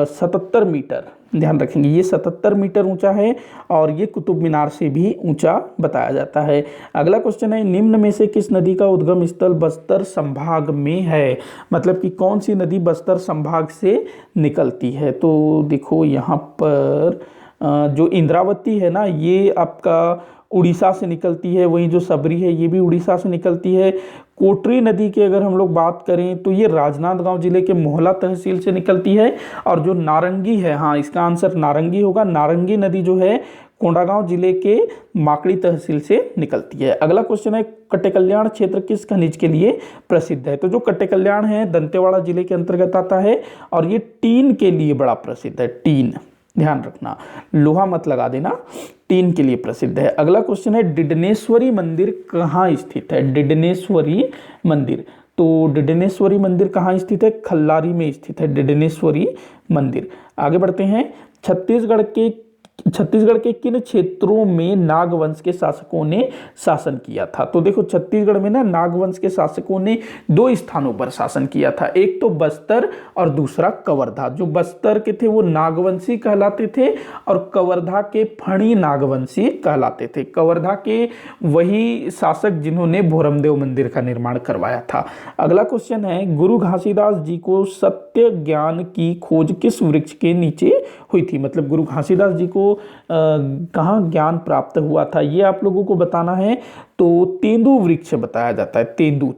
77 मीटर, ध्यान रखेंगे ये 77 मीटर ऊंचा है और ये कुतुब मीनार से भी ऊंचा बताया जाता है। अगला क्वेश्चन है, निम्न में से किस नदी का उद्गम स्थल बस्तर संभाग में है? मतलब कि कौन सी नदी बस्तर संभाग से निकलती है? तो देखो यहाँ पर जो इंद्रावती है ना, ये आपका उड़ीसा से निकलती है। वहीं जो सबरी है ये भी उड़ीसा से निकलती है। कोटरी नदी की अगर हम लोग बात करें तो ये राजनांदगांव जिले के मोहला तहसील से निकलती है। और जो नारंगी है, हाँ इसका आंसर नारंगी होगा। नारंगी नदी जो है कोंडागांव जिले के माकड़ी तहसील से निकलती है। अगला क्वेश्चन है कटेकल्याण क्षेत्र किस खनिज के लिए प्रसिद्ध है? तो जो कटेकल्याण है दंतेवाड़ा जिले के अंतर्गत आता है और ये टीन के लिए बड़ा प्रसिद्ध है। टीन, ध्यान रखना, लोहा मत लगा देना, टीन के लिए प्रसिद्ध है। अगला क्वेश्चन है डिडनेश्वरी मंदिर कहाँ स्थित है? डिडनेश्वरी मंदिर, तो डिडनेश्वरी मंदिर कहाँ स्थित है? खल्लारी में स्थित है डिडनेश्वरी मंदिर। आगे बढ़ते हैं, छत्तीसगढ़ के किन क्षेत्रों में नागवंश के शासकों ने शासन किया था? तो देखो छत्तीसगढ़ में ना नागवंश के शासकों ने दो स्थानों पर शासन किया था, एक तो बस्तर और दूसरा कवर्धा। जो बस्तर के थे वो नागवंशी कहलाते थे और कवर्धा के फणी नागवंशी कहलाते थे। कवर्धा के वही शासक जिन्होंने भोरमदेव मंदिर का निर्माण करवाया था। अगला क्वेश्चन है गुरु घासीदास जी को सत्य ज्ञान की खोज किस वृक्ष के नीचे हुई थी? मतलब गुरु घासीदास जी को कहाँ ज्ञान प्राप्त हुआ था ये आप लोगों को बताना है। तो तेंदु वृक्ष बताया जाता है।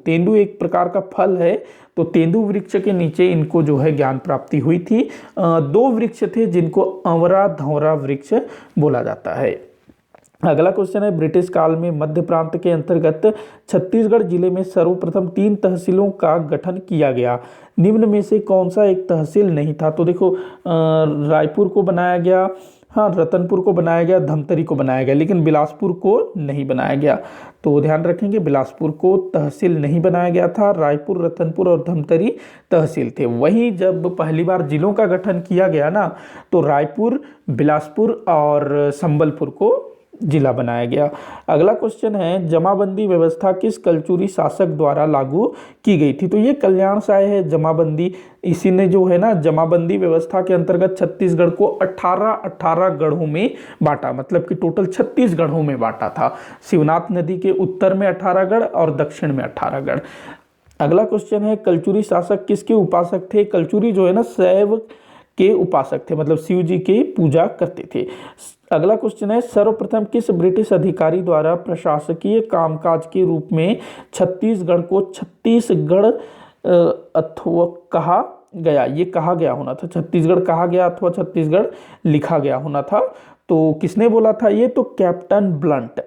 तेंदु एक प्रकार का फल है, तो तेंदु वृक्ष के नीचे इनको जो है ज्ञान प्राप्ति हुई थी। दो वृक्ष थे जिनको अंवरा धौरा वृक्ष बोला जाता है। अगला क्वेश्चन है ब्रिटिश काल में मध्य प्रांत के अंतर्गत छत्तीसगढ़ जिले में सर्वप्रथम 3 तहसीलों का गठन किया गया, निम्न में से कौन सा एक तहसील नहीं था? तो देखो रायपुर को बनाया गया, हाँ रतनपुर को बनाया गया, धमतरी को बनाया गया, लेकिन बिलासपुर को नहीं बनाया गया। तो ध्यान रखेंगे बिलासपुर को तहसील नहीं बनाया गया था, रायपुर, रतनपुर और धमतरी तहसील थे। वहीं जब पहली बार जिलों का गठन किया गया ना तो रायपुर, बिलासपुर और संबलपुर को जिला बनाया गया। अगला क्वेश्चन है जमाबंदी व्यवस्था किस कलचुरी शासक द्वारा लागू की गई थी? तो ये कल्याण साय है जमाबंदी, इसी ने जो है ना जमाबंदी व्यवस्था के अंतर्गत छत्तीसगढ़ को 18 गढ़ों में बांटा, मतलब कि टोटल 36 गढ़ों में बांटा था। शिवनाथ नदी के उत्तर में 18 गढ़ और दक्षिण में 18 गढ़। अगला क्वेश्चन है कलचुरी शासक किसके उपासक थे? कलचुरी जो है ना शैव के उपासक थे, मतलब शिव जी की पूजा करते थे। अगला क्वेश्चन है सर्वप्रथम किस ब्रिटिश अधिकारी द्वारा प्रशासकीय कामकाज के रूप में छत्तीसगढ़ को छत्तीसगढ़ अथवा कहा गया? ये कहा गया होना था, छत्तीसगढ़ कहा गया अथवा छत्तीसगढ़ लिखा गया होना था। तो किसने बोला था ये? तो कैप्टन ब्लंट।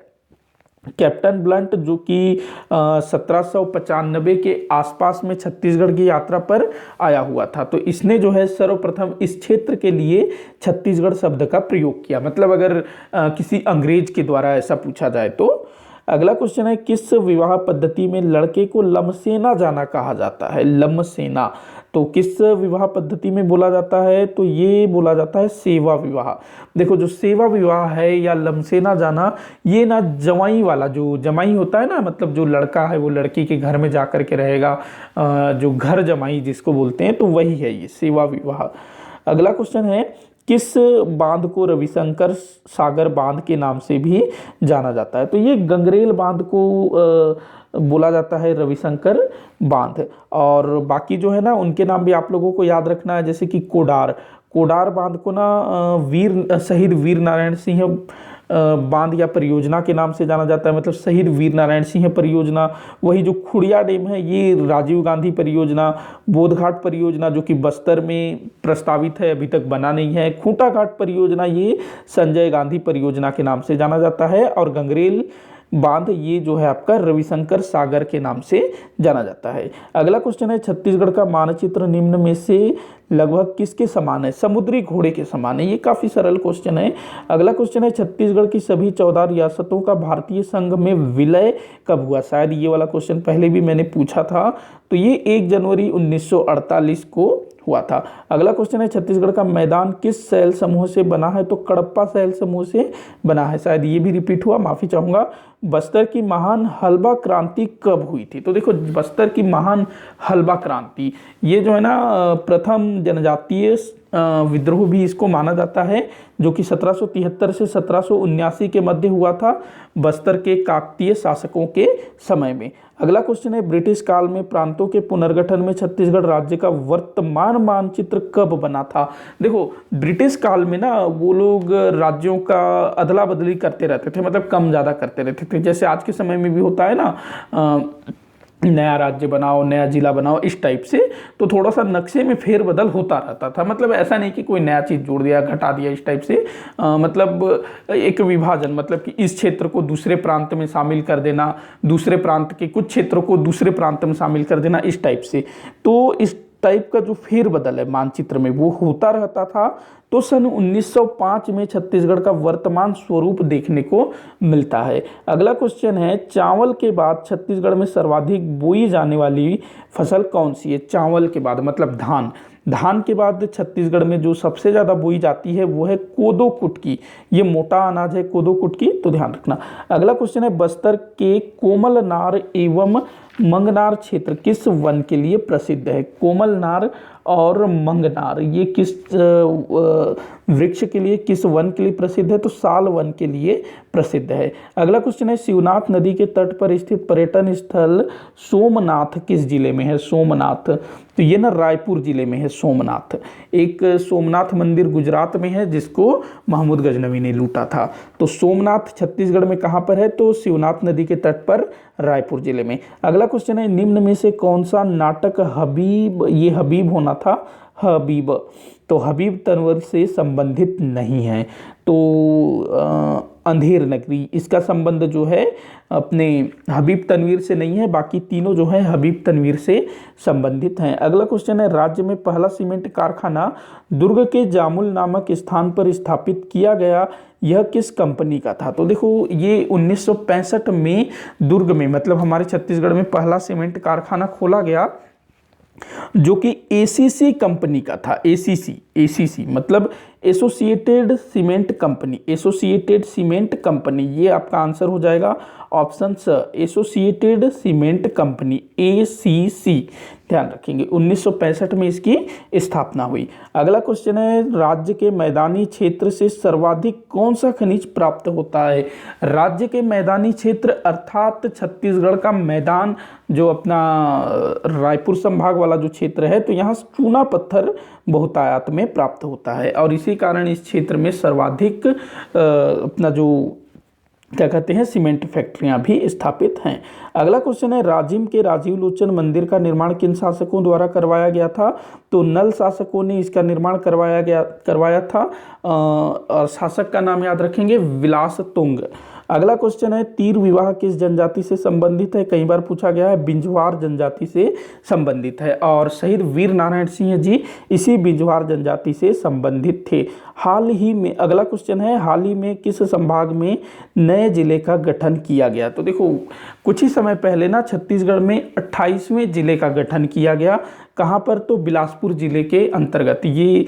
कैप्टन ब्लंट जो कि 1795 के आसपास में छत्तीसगढ़ की यात्रा पर आया हुआ था। तो इसने जो है सर्वप्रथम इस क्षेत्र के लिए छत्तीसगढ़ शब्द का प्रयोग किया, मतलब अगर किसी अंग्रेज के द्वारा ऐसा पूछा जाए तो। अगला क्वेश्चन है किस विवाह पद्धति में लड़के को लमसेना जाना कहा जाता है? लमसेना, तो किस विवाह पद्धति में बोला जाता है? तो ये बोला जाता है सेवा विवाह। देखो जो सेवा विवाह है या लमसेना जाना, ये ना जमाई वाला, जो जमाई होता है ना, मतलब जो लड़का है वो लड़की के घर में जा कर के रहेगा, जो घर जमाई जिसको बोलते हैं, तो वही है ये सेवा विवाह। अगला क्वेश्चन है किस बांध को रविशंकर सागर बांध के नाम से भी जाना जाता है? तो ये गंगरेल बांध को बोला जाता है रविशंकर बांध। और बाकी जो है ना उनके नाम भी आप लोगों को याद रखना है, जैसे कि कोडार बांध को ना शहीद वीर नारायण सिंह बांध या परियोजना के नाम से जाना जाता है, मतलब शहीद वीर नारायण सिंह परियोजना। वही जो खुड़िया डैम है ये राजीव गांधी परियोजना। बोधघाट परियोजना जो कि बस्तर में प्रस्तावित है, अभी तक बना नहीं है। खूंटा घाट परियोजना ये संजय गांधी परियोजना के नाम से जाना जाता है। और गंगरेल बांध ये जो है आपका रविशंकर सागर के नाम से जाना जाता है। अगला क्वेश्चन है छत्तीसगढ़ का मानचित्र निम्न में से लगभग किसके समान है? समुद्री घोड़े के समान है। ये काफी सरल क्वेश्चन है। अगला क्वेश्चन है छत्तीसगढ़ की सभी 14 रियासतों का भारतीय संघ में विलय कब हुआ? शायद ये वाला क्वेश्चन पहले भी मैंने पूछा था। तो ये 1 जनवरी 1948 को हुआ था। अगला क्वेश्चन है छत्तीसगढ़ का मैदान किस शैल समूह से बना है? तो कडप्पा शैल समूह से बना है। शायद ये भी रिपीट हुआ, माफी चाहूंगा। बस्तर की महान हलबा क्रांति कब हुई थी? तो देखो बस्तर की महान हलबा क्रांति ये जो है ना प्रथम जनजातीय विद्रोह भी इसको माना जाता है, जो कि 1773 से 1779 के मध्य हुआ था बस्तर के काकतीय शासकों के समय में। अगला क्वेश्चन है ब्रिटिश काल में प्रांतों के पुनर्गठन में छत्तीसगढ़ राज्य का वर्तमान मानचित्र कब बना था? देखो ब्रिटिश काल में ना वो लोग राज्यों का अदला बदली करते रहते थे, मतलब कम ज़्यादा करते रहते थे, जैसे आज के समय में भी होता है ना। नया राज्य बनाओ, नया जिला बनाओ, इस टाइप से। तो थोड़ा सा नक्शे में फेरबदल होता रहता था, मतलब ऐसा नहीं कि कोई नया चीज़ जोड़ दिया घटा दिया इस टाइप से। मतलब एक विभाजन, मतलब कि इस क्षेत्र को दूसरे प्रांत में शामिल कर देना, दूसरे प्रांत के कुछ क्षेत्रों को दूसरे प्रांत में शामिल कर देना, इस टाइप से। तो इस टाइप का जो फेरबदल है मानचित्र में वो होता रहता था। तो सन 1905 में छत्तीसगढ़ का वर्तमान स्वरूप देखने को मिलता है। अगला क्वेश्चन है, चावल के बाद छत्तीसगढ़ में सर्वाधिक बोई जाने वाली फसल कौन सी है? चावल के बाद मतलब धान। धान के बाद छत्तीसगढ़ में जो सबसे ज़्यादा बोई जाती है वो है कोदो कुटकी। ये मोटा अनाज है कोदो कुटकी, तो ध्यान रखना। अगला क्वेश्चन है, बस्तर के कोमलनार एवं मंगनार क्षेत्र किस वन के लिए प्रसिद्ध है? कोमलनार और मंगनार ये किस वृक्ष के लिए, किस वन के लिए प्रसिद्ध है? तो साल वन के लिए प्रसिद्ध है। अगला क्वेश्चन है, शिवनाथ नदी के तट पर स्थित पर्यटन स्थल सोमनाथ किस जिले में है? सोमनाथ, तो ये ना रायपुर जिले में है सोमनाथ। एक सोमनाथ मंदिर गुजरात में है जिसको महमूद गजनवी ने लूटा था। तो सोमनाथ छत्तीसगढ़ में कहाँ पर है? तो शिवनाथ नदी के तट पर रायपुर जिले में। अगला क्वेश्चन है, निम्न में से कौन सा नाटक हबीब, ये हबीब होना था हबीब, तो हबीब तनवर से संबंधित नहीं है। तो अंधेर नगरी, इसका संबंध जो है अपने हबीब तनवीर से नहीं है, बाकी तीनों जो है हबीब तनवीर से संबंधित हैं। अगला क्वेश्चन है, राज्य में पहला सीमेंट कारखाना दुर्ग के जामुल नामक स्थान पर स्थापित किया गया, यह किस कंपनी का था? तो देखो ये 1965 में दुर्ग में, मतलब हमारे छत्तीसगढ़ में पहला सीमेंट कारखाना खोला गया जो कि एसीसी कंपनी का था। एसीसी मतलब associated cement company, associated cement company, ये आपका आंसर हो जाएगा ऑप्शन स, एसोसिएटेड सीमेंट कंपनी एसीसी। ध्यान रखेंगे 1965 में इसकी स्थापना हुई। अगला क्वेश्चन है, राज्य के मैदानी क्षेत्र से सर्वाधिक कौन सा खनिज प्राप्त होता है? राज्य के मैदानी क्षेत्र अर्थात छत्तीसगढ़ का मैदान, जो अपना रायपुर संभाग वाला जो क्षेत्र है, तो यहाँ चूना पत्थर बहुतायत में प्राप्त होता है और इसी कारण इस क्षेत्र में सर्वाधिक अपना जो क्या कहते हैं सीमेंट फैक्ट्रियां भी स्थापित हैं। अगला क्वेश्चन है, राजिम के राजीव लोचन मंदिर का निर्माण किन शासकों द्वारा करवाया गया था? तो नल शासकों ने इसका निर्माण करवाया था और शासक का नाम याद रखेंगे विलास तुंग। अगला क्वेश्चन है, तीर विवाह किस जनजाति से संबंधित है? कई बार पूछा गया है, बिंजवार जनजाति से संबंधित है और शहीद वीर नारायण सिंह जी इसी बिंजवार जनजाति से संबंधित थे। हाल ही में, अगला क्वेश्चन है, हाल ही में किस संभाग में नए जिले का गठन किया गया? तो देखो कुछ ही समय पहले ना छत्तीसगढ़ में 28वें जिले का गठन किया गया। कहाँ पर? तो बिलासपुर जिले के अंतर्गत। ये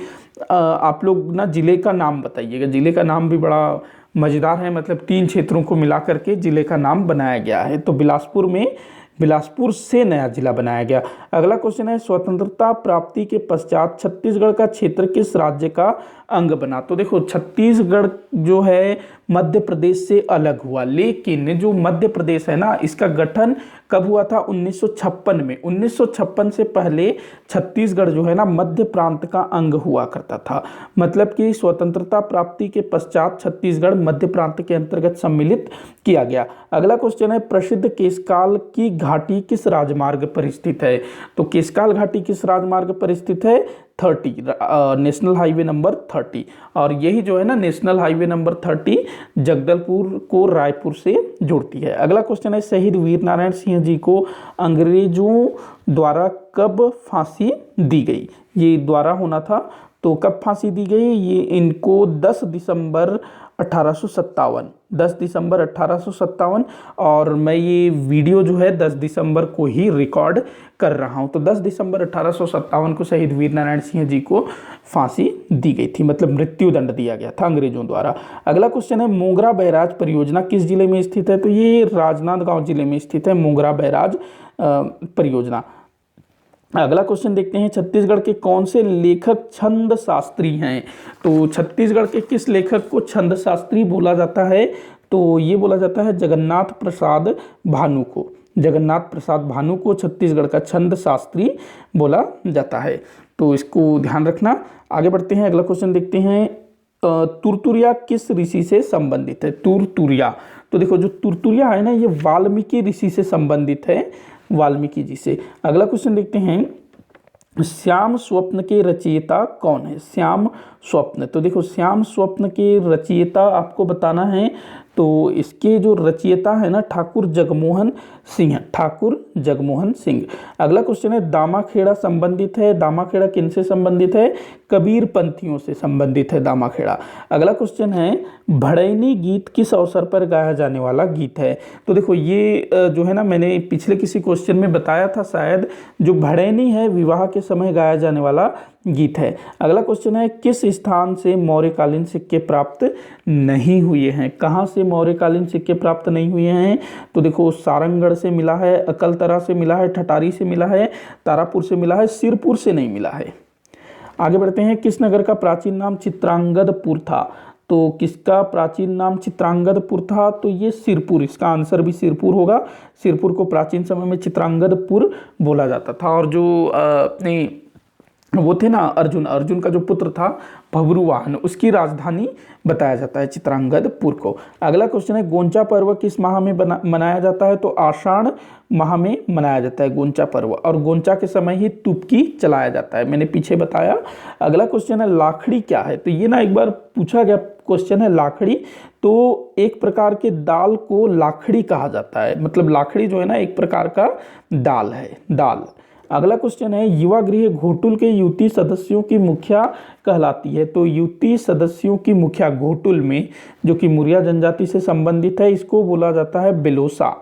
आप लोग ना जिले का नाम बताइएगा, जिले का नाम भी बड़ा मज़ेदार है, मतलब 3 क्षेत्रों को मिला करके जिले का नाम बनाया गया है। तो बिलासपुर से नया जिला बनाया गया। अगला क्वेश्चन है, स्वतंत्रता प्राप्ति के पश्चात छत्तीसगढ़ का क्षेत्र किस राज्य का अंग बना? तो देखो छत्तीसगढ़ जो है मध्य प्रदेश से अलग हुआ, लेकिन जो मध्य प्रदेश है ना, इसका गठन कब हुआ था? 1956 में। 1956 से पहले छत्तीसगढ़ जो है ना मध्य प्रांत का अंग हुआ करता था, मतलब कि स्वतंत्रता प्राप्ति के पश्चात छत्तीसगढ़ मध्य प्रांत के अंतर्गत सम्मिलित किया गया। अगला क्वेश्चन है, प्रसिद्ध केशकाल की घाटी किस राजमार्ग पर स्थित है? तो केशकाल घाटी किस राजमार्ग पर स्थित है? 30, नेशनल हाईवे नंबर 30। और यही जो है ना नेशनल हाईवे नंबर 30 जगदलपुर को रायपुर से जोड़ती है। अगला क्वेश्चन है, शहीद वीर नारायण सिंह जी को अंग्रेजों द्वारा कब फांसी दी गई? ये द्वारा होना था, तो कब फांसी दी गई? ये इनको 10 दिसंबर 1857 और मैं ये वीडियो जो है 10 दिसंबर को ही रिकॉर्ड कर रहा हूँ। तो 10 दिसंबर 1857 को शहीद वीर नारायण सिंह जी को फांसी दी गई थी, मतलब मृत्यु दंड दिया गया था अंग्रेजों द्वारा। अगला क्वेश्चन है, मोगरा बैराज परियोजना किस जिले में स्थित है? तो ये राजनांदगांव जिले में स्थित है मोगरा बैराज परियोजना। अगला क्वेश्चन देखते हैं, छत्तीसगढ़ के कौन से लेखक छंद शास्त्री हैं? तो छत्तीसगढ़ के किस लेखक को छंद शास्त्री बोला जाता है? तो ये बोला जाता है जगन्नाथ प्रसाद भानु को। जगन्नाथ प्रसाद भानु को छत्तीसगढ़ का छंद शास्त्री बोला जाता है, तो इसको ध्यान रखना। आगे बढ़ते हैं, अगला क्वेश्चन देखते हैं, तुरतुरिया किस ऋषि से संबंधित है? तुरतुरिया, तो देखो जो तुरतुरिया है ना, ये वाल्मीकि ऋषि से संबंधित है। वाल्मीकि जी से। अगला क्वेश्चन देखते हैं, श्याम स्वप्न के रचयिता कौन है? श्याम स्वप्न, तो देखो श्याम स्वप्न के रचयिता आपको बताना है, तो इसके जो रचयिता है ना ठाकुर जगमोहन सिंह, ठाकुर जगमोहन सिंह। अगला क्वेश्चन है, दामाखेड़ा संबंधित है, दामाखेड़ा किनसे संबंधित है? कबीर पंथियों से संबंधित है दामाखेड़ा। अगला क्वेश्चन है, भड़ैनी गीत किस अवसर पर गाया जाने वाला गीत है? तो देखो ये जो है ना, मैंने पिछले किसी क्वेश्चन में बताया था शायद, जो भड़ैनी है विवाह के समय गाया जाने वाला गीत है। अगला क्वेश्चन है, किस स्थान से मौर्यकालीन सिक्के प्राप्त नहीं हुए हैं? कहाँ से मौर्यकालीन सिक्के प्राप्त नहीं हुए हैं? तो देखो सारंगढ़ से मिला है, अकलतरा से मिला है, ठठारी से मिला है, तारापुर से मिला है, सिरपुर से नहीं मिला है। आगे बढ़ते हैं, किस नगर का प्राचीन नाम चित्रांगदपुर था? तो किसका प्राचीन नाम चित्रांगदपुर था? तो ये सिरपुर, इसका आंसर भी सिरपुर होगा। सिरपुर को प्राचीन समय में चित्रांगदपुर बोला जाता था। और जो अपने वो थे ना अर्जुन, अर्जुन का जो पुत्र था भब्रुवाहन, उसकी राजधानी बताया जाता है चित्रांगदपुर को। अगला क्वेश्चन है, गोंचा पर्व किस माह में मनाया जाता है? तो आषाढ़ माह में मनाया जाता है गोंचा पर्व, और गोंचा के समय ही तुपकी चलाया जाता है, मैंने पीछे बताया। अगला क्वेश्चन है, लाखड़ी क्या है? तो ये ना एक बार पूछा गया क्वेश्चन है लाखड़ी। तो एक प्रकार के दाल को लाखड़ी कहा जाता है, मतलब लाखड़ी जो है ना एक प्रकार का दाल है, दाल। अगला क्वेश्चन है, युवा गृह घोटुल के युति सदस्यों की मुखिया कहलाती है? तो युति सदस्यों की मुखिया घोटुल में, जो कि मुरिया जनजाति से संबंधित है, इसको बोला जाता है बेलोसा।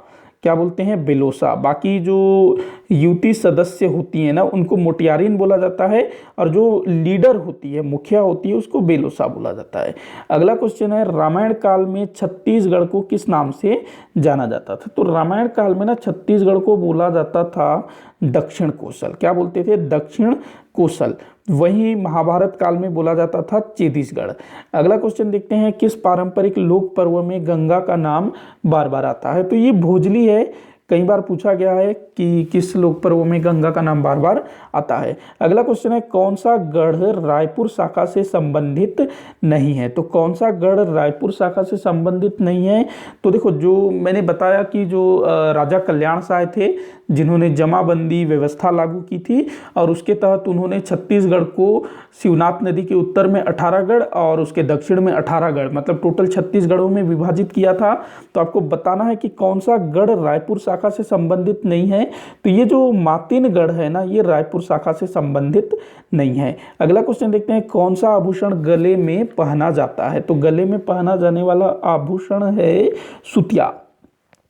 क्या बोलते हैं? बेलोसा। बाकी जो युति सदस्य होती है ना उनको मोटियारिन बोला जाता है, और जो लीडर होती है, मुखिया होती है, उसको बेलोसा बोला जाता है। अगला क्वेश्चन है, रामायण काल में छत्तीसगढ़ को किस नाम से जाना जाता था? तो रामायण काल में ना छत्तीसगढ़ को बोला जाता था दक्षिण कोसल। क्या बोलते थे? दक्षिण कोसल। वहीं महाभारत काल में बोला जाता था चेदिसगढ़। अगला क्वेश्चन देखते हैं, किस पारंपरिक लोक पर्व में गंगा का नाम बार बार आता है? तो ये भोजली है, कई बार पूछा गया है कि किस लोक पर्व में गंगा का नाम बार बार आता है। अगला क्वेश्चन है, कौन सा गढ़ रायपुर शाखा से संबंधित नहीं है? तो कौन सा गढ़ रायपुर शाखा से संबंधित नहीं है? तो देखो जो मैंने बताया कि जो राजा कल्याण साय थे, जिन्होंने जमाबंदी व्यवस्था लागू की थी, और उसके तहत उन्होंने छत्तीसगढ़ को शिवनाथ नदी के उत्तर में 18 गढ़ और उसके दक्षिण में 18 गढ़, मतलब टोटल 36 गढ़ों में विभाजित किया था। तो आपको बताना है कि कौन सा गढ़ रायपुर शाखा से संबंधित नहीं है। तो ये जो मातिनगढ़ है ना, ये रायपुर शाखा से संबंधित नहीं है। अगला क्वेश्चन देखते हैं, कौन सा आभूषण गले में पहना जाता है? तो गले में पहना जाने वाला आभूषण है सुतिया,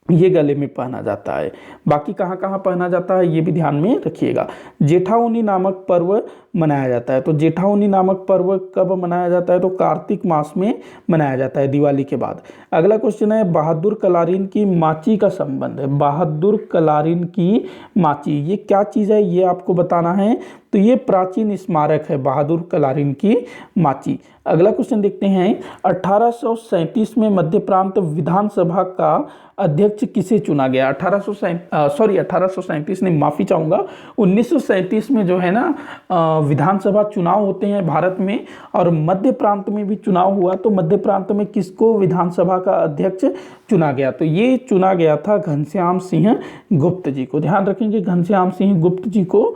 ये गले में पहना जाता है। बाकी कहाँ कहाँ पहना जाता है ये भी ध्यान में रखिएगा। जेठाउनी नामक पर्व मनाया जाता है। तो जेठाउनी नामक पर्व कब मनाया जाता है? तो कार्तिक मास में मनाया जाता है, दिवाली के बाद। अगला क्वेश्चन है, बहादुर कलारीन की माची का संबंध है। बहादुर कलारीन की माची, ये क्या चीज़ है ये आपको बताना है। तो ये प्राचीन स्मारक है बहादुर कलारीन की माची। अगला क्वेश्चन देखते हैं, 1837 में मध्य प्रांत विधानसभा का अध्यक्ष किसे चुना गया? 1837 नहीं, माफी चाहूंगा, 1937 में जो है ना विधानसभा चुनाव होते हैं भारत में, और मध्य प्रांत में भी चुनाव हुआ। तो मध्य प्रांत में किसको विधानसभा का अध्यक्ष चुना गया? तो ये चुना गया था घनश्याम सिंह गुप्त जी को। ध्यान रखेंगे, घनश्याम सिंह गुप्त जी को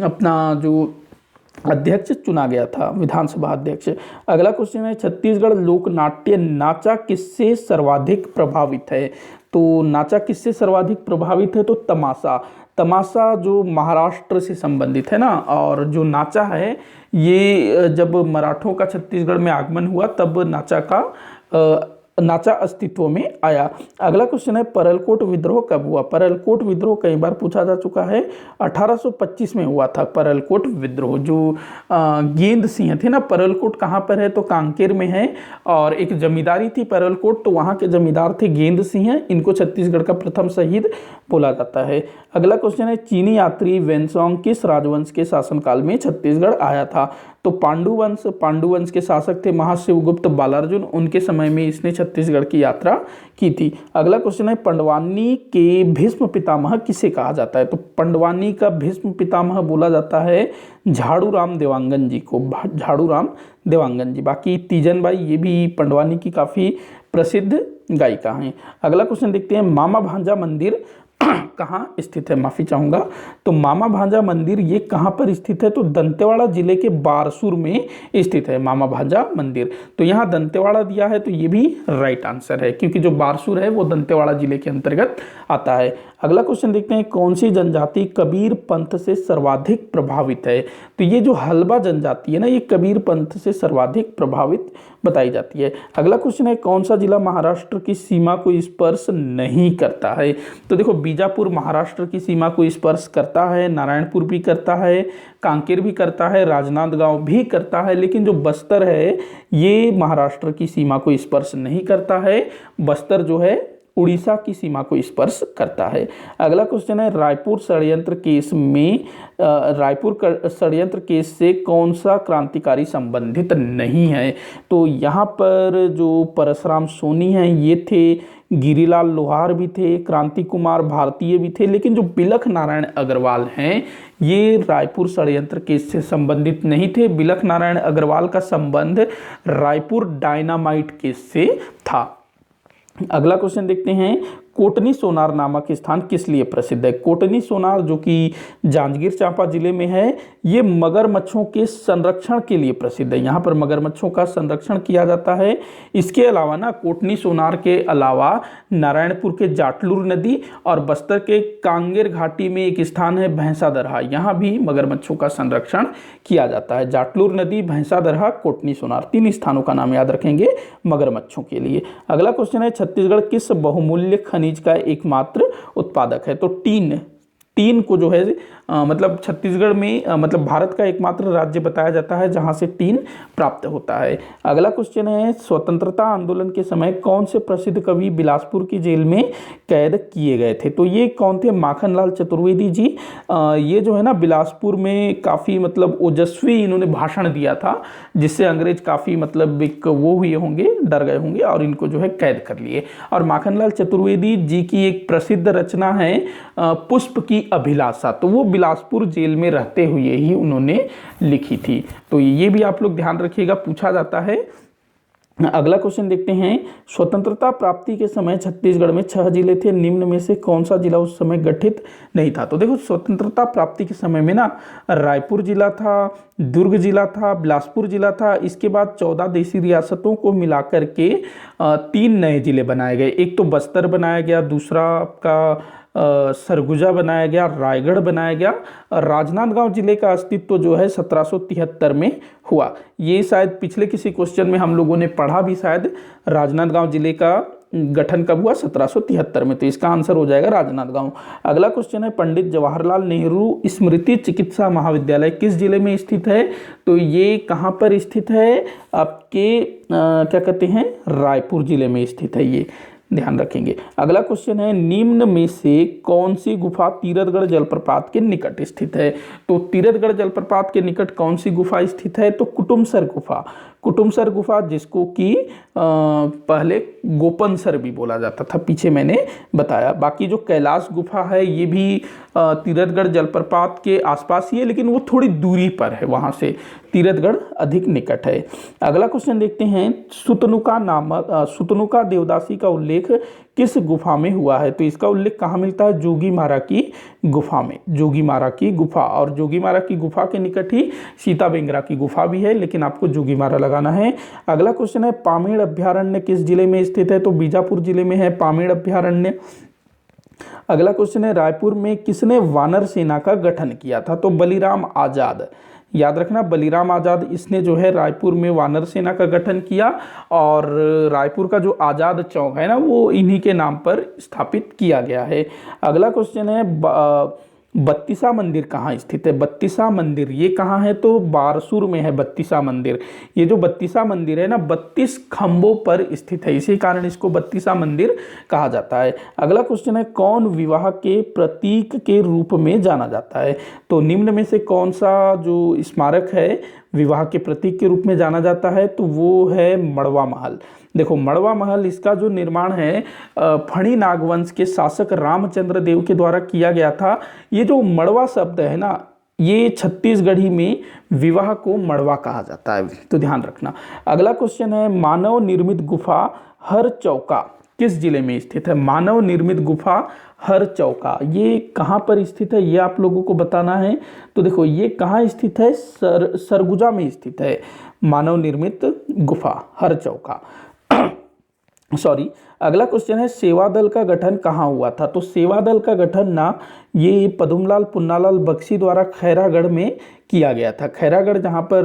अपना जो अध्यक्ष चुना गया था, विधानसभा अध्यक्ष। अगला क्वेश्चन है, छत्तीसगढ़ लोक नाट्य नाचा किससे सर्वाधिक प्रभावित है? तो नाचा किससे सर्वाधिक प्रभावित है? तो तमाशा। तमाशा जो महाराष्ट्र से संबंधित है ना, और जो नाचा है ये जब मराठों का छत्तीसगढ़ में आगमन हुआ तब नाचा अस्तित्व में आया। अगला क्वेश्चन है, परलकोट विद्रोह कब हुआ? परलकोट विद्रोह कई बार पूछा जा चुका है, 1825 में हुआ था परलकोट विद्रोह। जो गेंद सिंह थे ना, परलकोट कहाँ पर है? तो कांकेर में है, और एक जमींदारी थी परलकोट, तो वहाँ के जमींदार थे गेंद सिंह, इनको छत्तीसगढ़ का प्रथम शहीद बोला जाता है। अगला क्वेश्चन है, चीनी यात्री वेनसोंग किस राजवंश के शासनकाल में छत्तीसगढ़ आया था? तो पांडुवंश के शासक थे महाशिवगुप्त बालार्जुन, उनके समय में इसने छत्तीसगढ़ की यात्रा की थी। अगला क्वेश्चन है, पंडवानी के भीष्म पितामह किसे कहा जाता है? तो पंडवानी का भीष्म पितामह बोला जाता है झाड़ू राम देवांगन जी को, झाड़ू राम देवांगन जी। बाकी तीजन बाई, ये भी पंडवानी की काफ़ी प्रसिद्ध गायिका हैं। अगला क्वेश्चन देखते हैं, मामा भांजा मंदिर कहाँ स्थित है, माफी चाहूंगा। तो मामा भांजा मंदिर ये कहाँ पर स्थित है, तो दंतेवाड़ा जिले के बारसूर में स्थित है मामा भांजा मंदिर। तो यहाँ दंतेवाड़ा दिया है, तो ये भी राइट आंसर है, क्योंकि जो बारसूर है वो दंतेवाड़ा जिले के अंतर्गत आता है। अगला क्वेश्चन देखते हैं, कौन सी जनजाति कबीर पंथ से सर्वाधिक प्रभावित है। तो ये जो हल्बा जनजाति है ना, ये कबीर पंथ से सर्वाधिक प्रभावित बताई जाती है। अगला क्वेश्चन है, कौन सा जिला महाराष्ट्र की सीमा को स्पर्श नहीं करता है। तो देखो, बीजापुर महाराष्ट्र की सीमा को स्पर्श करता है, नारायणपुर भी करता है, कांकेर भी करता है, राजनांदगांव भी करता है, लेकिन जो बस्तर है ये महाराष्ट्र की सीमा को स्पर्श नहीं करता है। बस्तर जो है उड़ीसा की सीमा को स्पर्श करता है। अगला क्वेश्चन है, रायपुर षड्यंत्र केस में रायपुर षड्यंत्र केस से कौन सा क्रांतिकारी संबंधित नहीं है। तो यहाँ पर जो परशुराम सोनी हैं ये थे, गिरिलाल लोहार भी थे, क्रांति कुमार भारतीय भी थे, लेकिन जो बिलख नारायण अग्रवाल हैं ये रायपुर षड्यंत्र केस से संबंधित नहीं थे। बिलख नारायण अग्रवाल का संबंध रायपुर डायनामाइट केस से था। अगला क्वेश्चन देखते हैं, कोटनी सोनार नामक स्थान किस लिए प्रसिद्ध है। कोटनी सोनार जो कि जांजगीर चांपा जिले में है, ये मगरमच्छों के संरक्षण के लिए प्रसिद्ध है। यहाँ पर मगरमच्छों का संरक्षण किया जाता है। इसके अलावा ना कोटनी सोनार के अलावा नारायणपुर के जाटलूर नदी और बस्तर के कांगेर घाटी में एक स्थान है भैंसा दरहा, यहाँ भी मगरमच्छों का संरक्षण किया जाता है। जाटलूर नदी, भैंसा दरहा, कोटनी सोनार, 3 स्थानों का नाम याद रखेंगे मगरमच्छों के लिए। अगला क्वेश्चन है, छत्तीसगढ़ किस बहुमूल्य खनिज का एकमात्र उत्पादक है। तो टीन को जो है मतलब छत्तीसगढ़ में मतलब भारत का एकमात्र राज्य बताया जाता है जहां से टीन प्राप्त होता है। अगला क्वेश्चन है, स्वतंत्रता आंदोलन के समय कौन से प्रसिद्ध कवि बिलासपुर की जेल में कैद किए गए थे। तो ये कौन थे, माखनलाल चतुर्वेदी जी। ये जो है ना बिलासपुर में काफ़ी मतलब ओजस्वी इन्होंने भाषण दिया था, जिससे अंग्रेज काफ़ी मतलब एक वो हुए होंगे, डर गए होंगे और इनको जो है कैद कर लिए। और माखनलाल चतुर्वेदी जी की एक प्रसिद्ध रचना है पुष्प की अभिलाषा, तो वो बिलासपुर जेल में रहते हुए ही उन्होंने लिखी थी। तो ये भी आप लोग ध्यान रखिएगा, पूछा जाता है। अगला क्वेश्चन देखते हैं, स्वतंत्रता प्राप्ति के समय छत्तीसगढ़ में 6 जिले थे, निम्न में से कौन सा जिला उस समय गठित नहीं था। तो देखो, स्वतंत्रता प्राप्ति के समय में ना रायपुर जिला था, दुर्ग जिला था, बिलासपुर जिला था। इसके बाद 14 देशी रियासतों को मिलाकर के 3 नए जिले बनाए गए। एक तो बस्तर बनाया गया, दूसरा आपका सरगुजा बनाया गया, रायगढ़ बनाया गया। राजनांदगांव जिले का अस्तित्व जो है 1773 में हुआ। ये शायद पिछले किसी क्वेश्चन में हम लोगों ने पढ़ा भी, शायद राजनांदगांव जिले का गठन कब हुआ, 1773 में। तो इसका आंसर हो जाएगा राजनांदगांव। अगला क्वेश्चन है, पंडित जवाहरलाल नेहरू स्मृति चिकित्सा महाविद्यालय किस जिले में स्थित है। तो ये कहाँ पर स्थित है, आपके क्या कहते हैं, रायपुर जिले में स्थित है, ये ध्यान रखेंगे। अगला क्वेश्चन है, निम्न में से कौन सी गुफा तीरथगढ़ जलप्रपात के निकट स्थित है। तो तीरथगढ़ जलप्रपात के निकट कौन सी गुफा स्थित है, तो कुटुमसर गुफा। कुटुमसर गुफा, जिसको कि पहले गोपनसर भी बोला जाता था, पीछे मैंने बताया। बाकी जो कैलाश गुफा है ये भी तीरथगढ़ जलप्रपात के आसपास ही है, लेकिन वो थोड़ी दूरी पर है, वहाँ से तीरथगढ़ अधिक निकट है। अगला क्वेश्चन देखते हैं, सुतनुका देवदासी का उल्लेख किस गुफा में हुआ है। तो इसका उल्लेख कहाँ मिलता है, जोगीमारा की गुफा में, जोगीमारा की गुफा। और जोगीमारा की गुफा के निकट ही सीता बेंगरा की गुफा भी है, लेकिन आपको जोगीमारा लगाना है। अगला क्वेश्चन है, पामेड़ अभ्यारण्य किस जिले में स्थित है। तो बीजापुर जिले में है पामेड़ अभ्यारण्य। अगला क्वेश्चन है, रायपुर में किसने वानर सेना का गठन किया था। तो बलिराम आजाद, याद रखना, बलिराम आजाद, इसने जो है रायपुर में वानर सेना का गठन किया। और रायपुर का जो आजाद चौक है ना, वो इन्हीं के नाम पर स्थापित किया गया है। अगला क्वेश्चन है, बत्तीसा मंदिर कहाँ स्थित है। बत्तीसा मंदिर ये कहाँ है, तो बारसूर में है बत्तीसा मंदिर। ये जो बत्तीसा मंदिर है ना, 32 खंभों पर स्थित है, इसी कारण इसको बत्तीसा मंदिर कहा जाता है। अगला क्वेश्चन है, कौन विवाह के प्रतीक के रूप में जाना जाता है। तो निम्न में से कौन सा जो स्मारक है विवाह के प्रतीक के रूप में जाना जाता है, तो वो है मड़वा महल। देखो, मड़वा महल, इसका जो निर्माण है फणी नागवंश के शासक रामचंद्र देव के द्वारा किया गया था। ये जो मड़वा शब्द है ना, ये छत्तीसगढ़ी में विवाह को मड़वा कहा जाता है, तो ध्यान रखना। अगला क्वेश्चन है, मानव निर्मित गुफा हर चौका किस जिले में स्थित है? मानव निर्मित गुफा हरचौका, ये कहाँ पर स्थित है, ये आप लोगों को बताना है। तो देखो ये कहाँ स्थित है, सरगुजा में स्थित है मानव निर्मित गुफा हरचौका। सॉरी, अगला क्वेश्चन है सेवा दल का गठन कहाँ हुआ था? तो सेवा दल का गठन ना ये पदुमलाल पुन्नालाल बख्शी द्वारा खैरागढ़ में किया गया था। खैरागढ़ जहाँ पर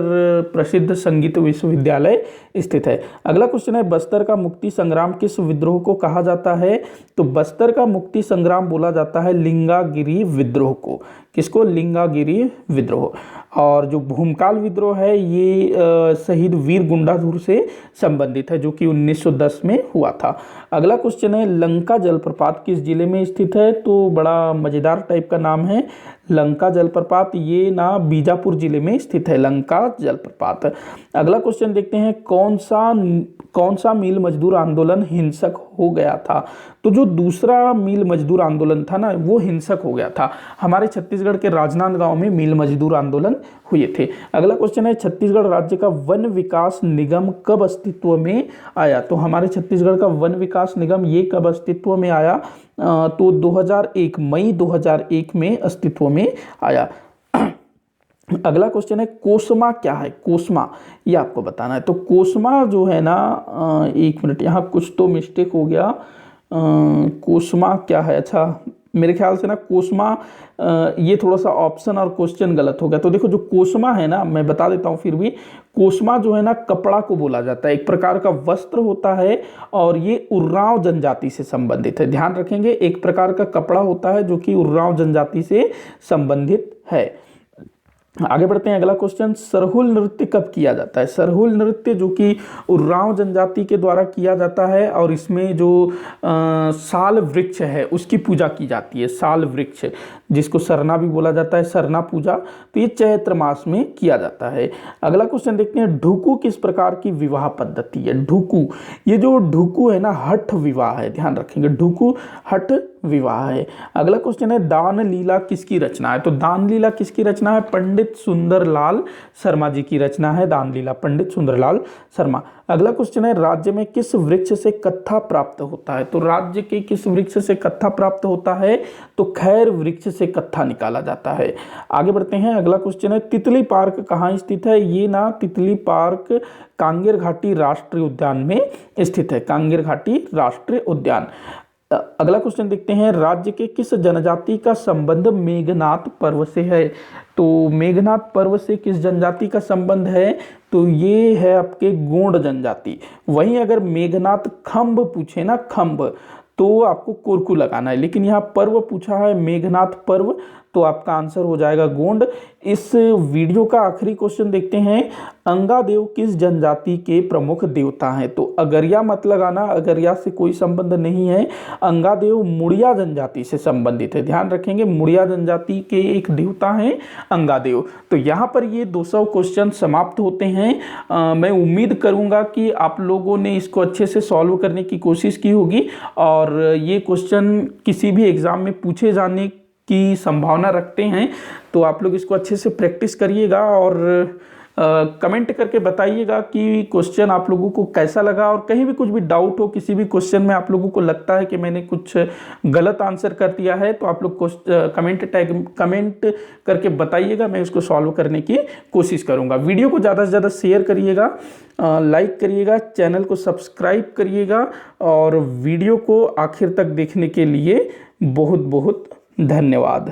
प्रसिद्ध संगीत विश्वविद्यालय स्थित है। अगला क्वेश्चन है बस्तर का मुक्ति संग्राम किस विद्रोह को कहा जाता है? तो बस्तर का मुक्ति संग्राम बोला जाता है लिंगागिरी विद्रोह को। किसको? लिंगागिरी विद्रोह। और जो भूमकाल विद्रोह है ये शहीद वीर गुंडाधुर से संबंधित है, जो कि 1910 में हुआ था। अगला क्वेश्चन है लंका जलप्रपात किस जिले में स्थित है? तो बड़ा मजेदार टाइप का नाम है लंका जलप्रपात, ये ना बीजापुर जिले में स्थित है लंका जलप्रपात। अगला क्वेश्चन देखते हैं कौन सा मिल मजदूर आंदोलन हिंसक हो गया था? तो जो दूसरा मिल मजदूर आंदोलन था ना वो हिंसक हो गया था। हमारे छत्तीसगढ़ के राजनांदगांव में मिल मजदूर आंदोलन हुए थे। अगला क्वेश्चन है छत्तीसगढ़ राज्य का वन विकास निगम कब अस्तित्व में आया? तो हमारे छत्तीसगढ़ का वन विकास निगम ये कब अस्तित्व में आया? तो 2001 मई 2001 में अस्तित्व में आया। अगला क्वेश्चन है कोसमा क्या है? कोसमा ये आपको बताना है। तो कोसमा जो है ना, एक मिनट यहाँ कुछ तो मिस्टेक हो गया। कोसमा क्या है? अच्छा मेरे ख्याल से ना कोसमा ये थोड़ा सा ऑप्शन और क्वेश्चन गलत हो गया। तो देखो जो कोसमा है ना, मैं बता देता हूँ फिर भी। कोसमा जो है ना कपड़ा को बोला जाता है, एक प्रकार का वस्त्र होता है और ये उर्रांव जनजाति से संबंधित है। ध्यान रखेंगे, एक प्रकार का कपड़ा होता है जो कि उर्रांव जनजाति से संबंधित है। आगे बढ़ते हैं। अगला क्वेश्चन सरहुल नृत्य कब किया जाता है? सरहुल नृत्य जो कि उर्रांव जनजाति के द्वारा किया जाता है और इसमें जो साल वृक्ष है उसकी पूजा की जाती है। साल वृक्ष जिसको सरना भी बोला जाता है, सरना पूजा, तो ये चैत्र मास में किया जाता है। अगला क्वेश्चन देखते हैं ढुकू किस प्रकार की विवाह पद्धति है? ढुकू, ये जो ढुकू है ना हठ विवाह है, ध्यान रखेंगे ढुकू हठ विवाह है। अगला क्वेश्चन है दान लीला किसकी रचना है? तो दान लीला किसकी रचना है? पंडित सुंदरलाल शर्मा जी की रचना है दान लीला, पंडित सुंदरलाल शर्मा। अगला क्वेश्चन है राज्य में किस वृक्ष से कत्था प्राप्त होता है? तो राज्य के किस वृक्ष से कत्था प्राप्त होता है? तो खैर वृक्ष से कत्था निकाला जाता है। आगे बढ़ते हैं। अगला क्वेश्चन है तितली पार्क कहाँ स्थित है? ये ना तितली पार्क कांगेर घाटी राष्ट्रीय उद्यान में स्थित है, कांगेर घाटी राष्ट्रीय उद्यान। अगला क्वेश्चन देखते हैं राज्य के किस जनजाति का संबंध मेघनाथ पर्व से है? तो मेघनाथ पर्व से किस जनजाति का संबंध है? तो ये है आपके गोंड जनजाति। वहीं अगर मेघनाथ खंब पूछे ना, खंब, तो आपको कोरकू लगाना है, लेकिन यहाँ पर्व पूछा है मेघनाथ पर्व, तो आपका आंसर हो जाएगा गोंड। इस वीडियो का आखिरी क्वेश्चन देखते हैं अंगादेव किस जनजाति के प्रमुख देवता हैं? तो अगरिया मत लगाना, अगरिया से कोई संबंध नहीं है। अंगादेव मुड़िया जनजाति से संबंधित है, ध्यान रखेंगे मुड़िया जनजाति के एक देवता हैं अंगादेव। तो यहाँ पर ये 200 क्वेश्चन समाप्त होते हैं। मैं उम्मीद करूँगा कि आप लोगों ने इसको अच्छे से सॉल्व करने की कोशिश की होगी और ये क्वेश्चन किसी भी एग्ज़ाम में पूछे जाने की संभावना रखते हैं। तो आप लोग इसको अच्छे से प्रैक्टिस करिएगा और कमेंट करके बताइएगा कि क्वेश्चन आप लोगों को कैसा लगा, और कहीं भी कुछ भी डाउट हो किसी भी क्वेश्चन में आप लोगों को लगता है कि मैंने कुछ गलत आंसर कर दिया है, तो आप लोग कमेंट करके बताइएगा, मैं उसको सॉल्व करने की कोशिश करूंगा। वीडियो को ज़्यादा से ज़्यादा शेयर करिएगा, लाइक करिएगा, चैनल को सब्सक्राइब करिएगा और वीडियो को आखिर तक देखने के लिए बहुत बहुत धन्यवाद।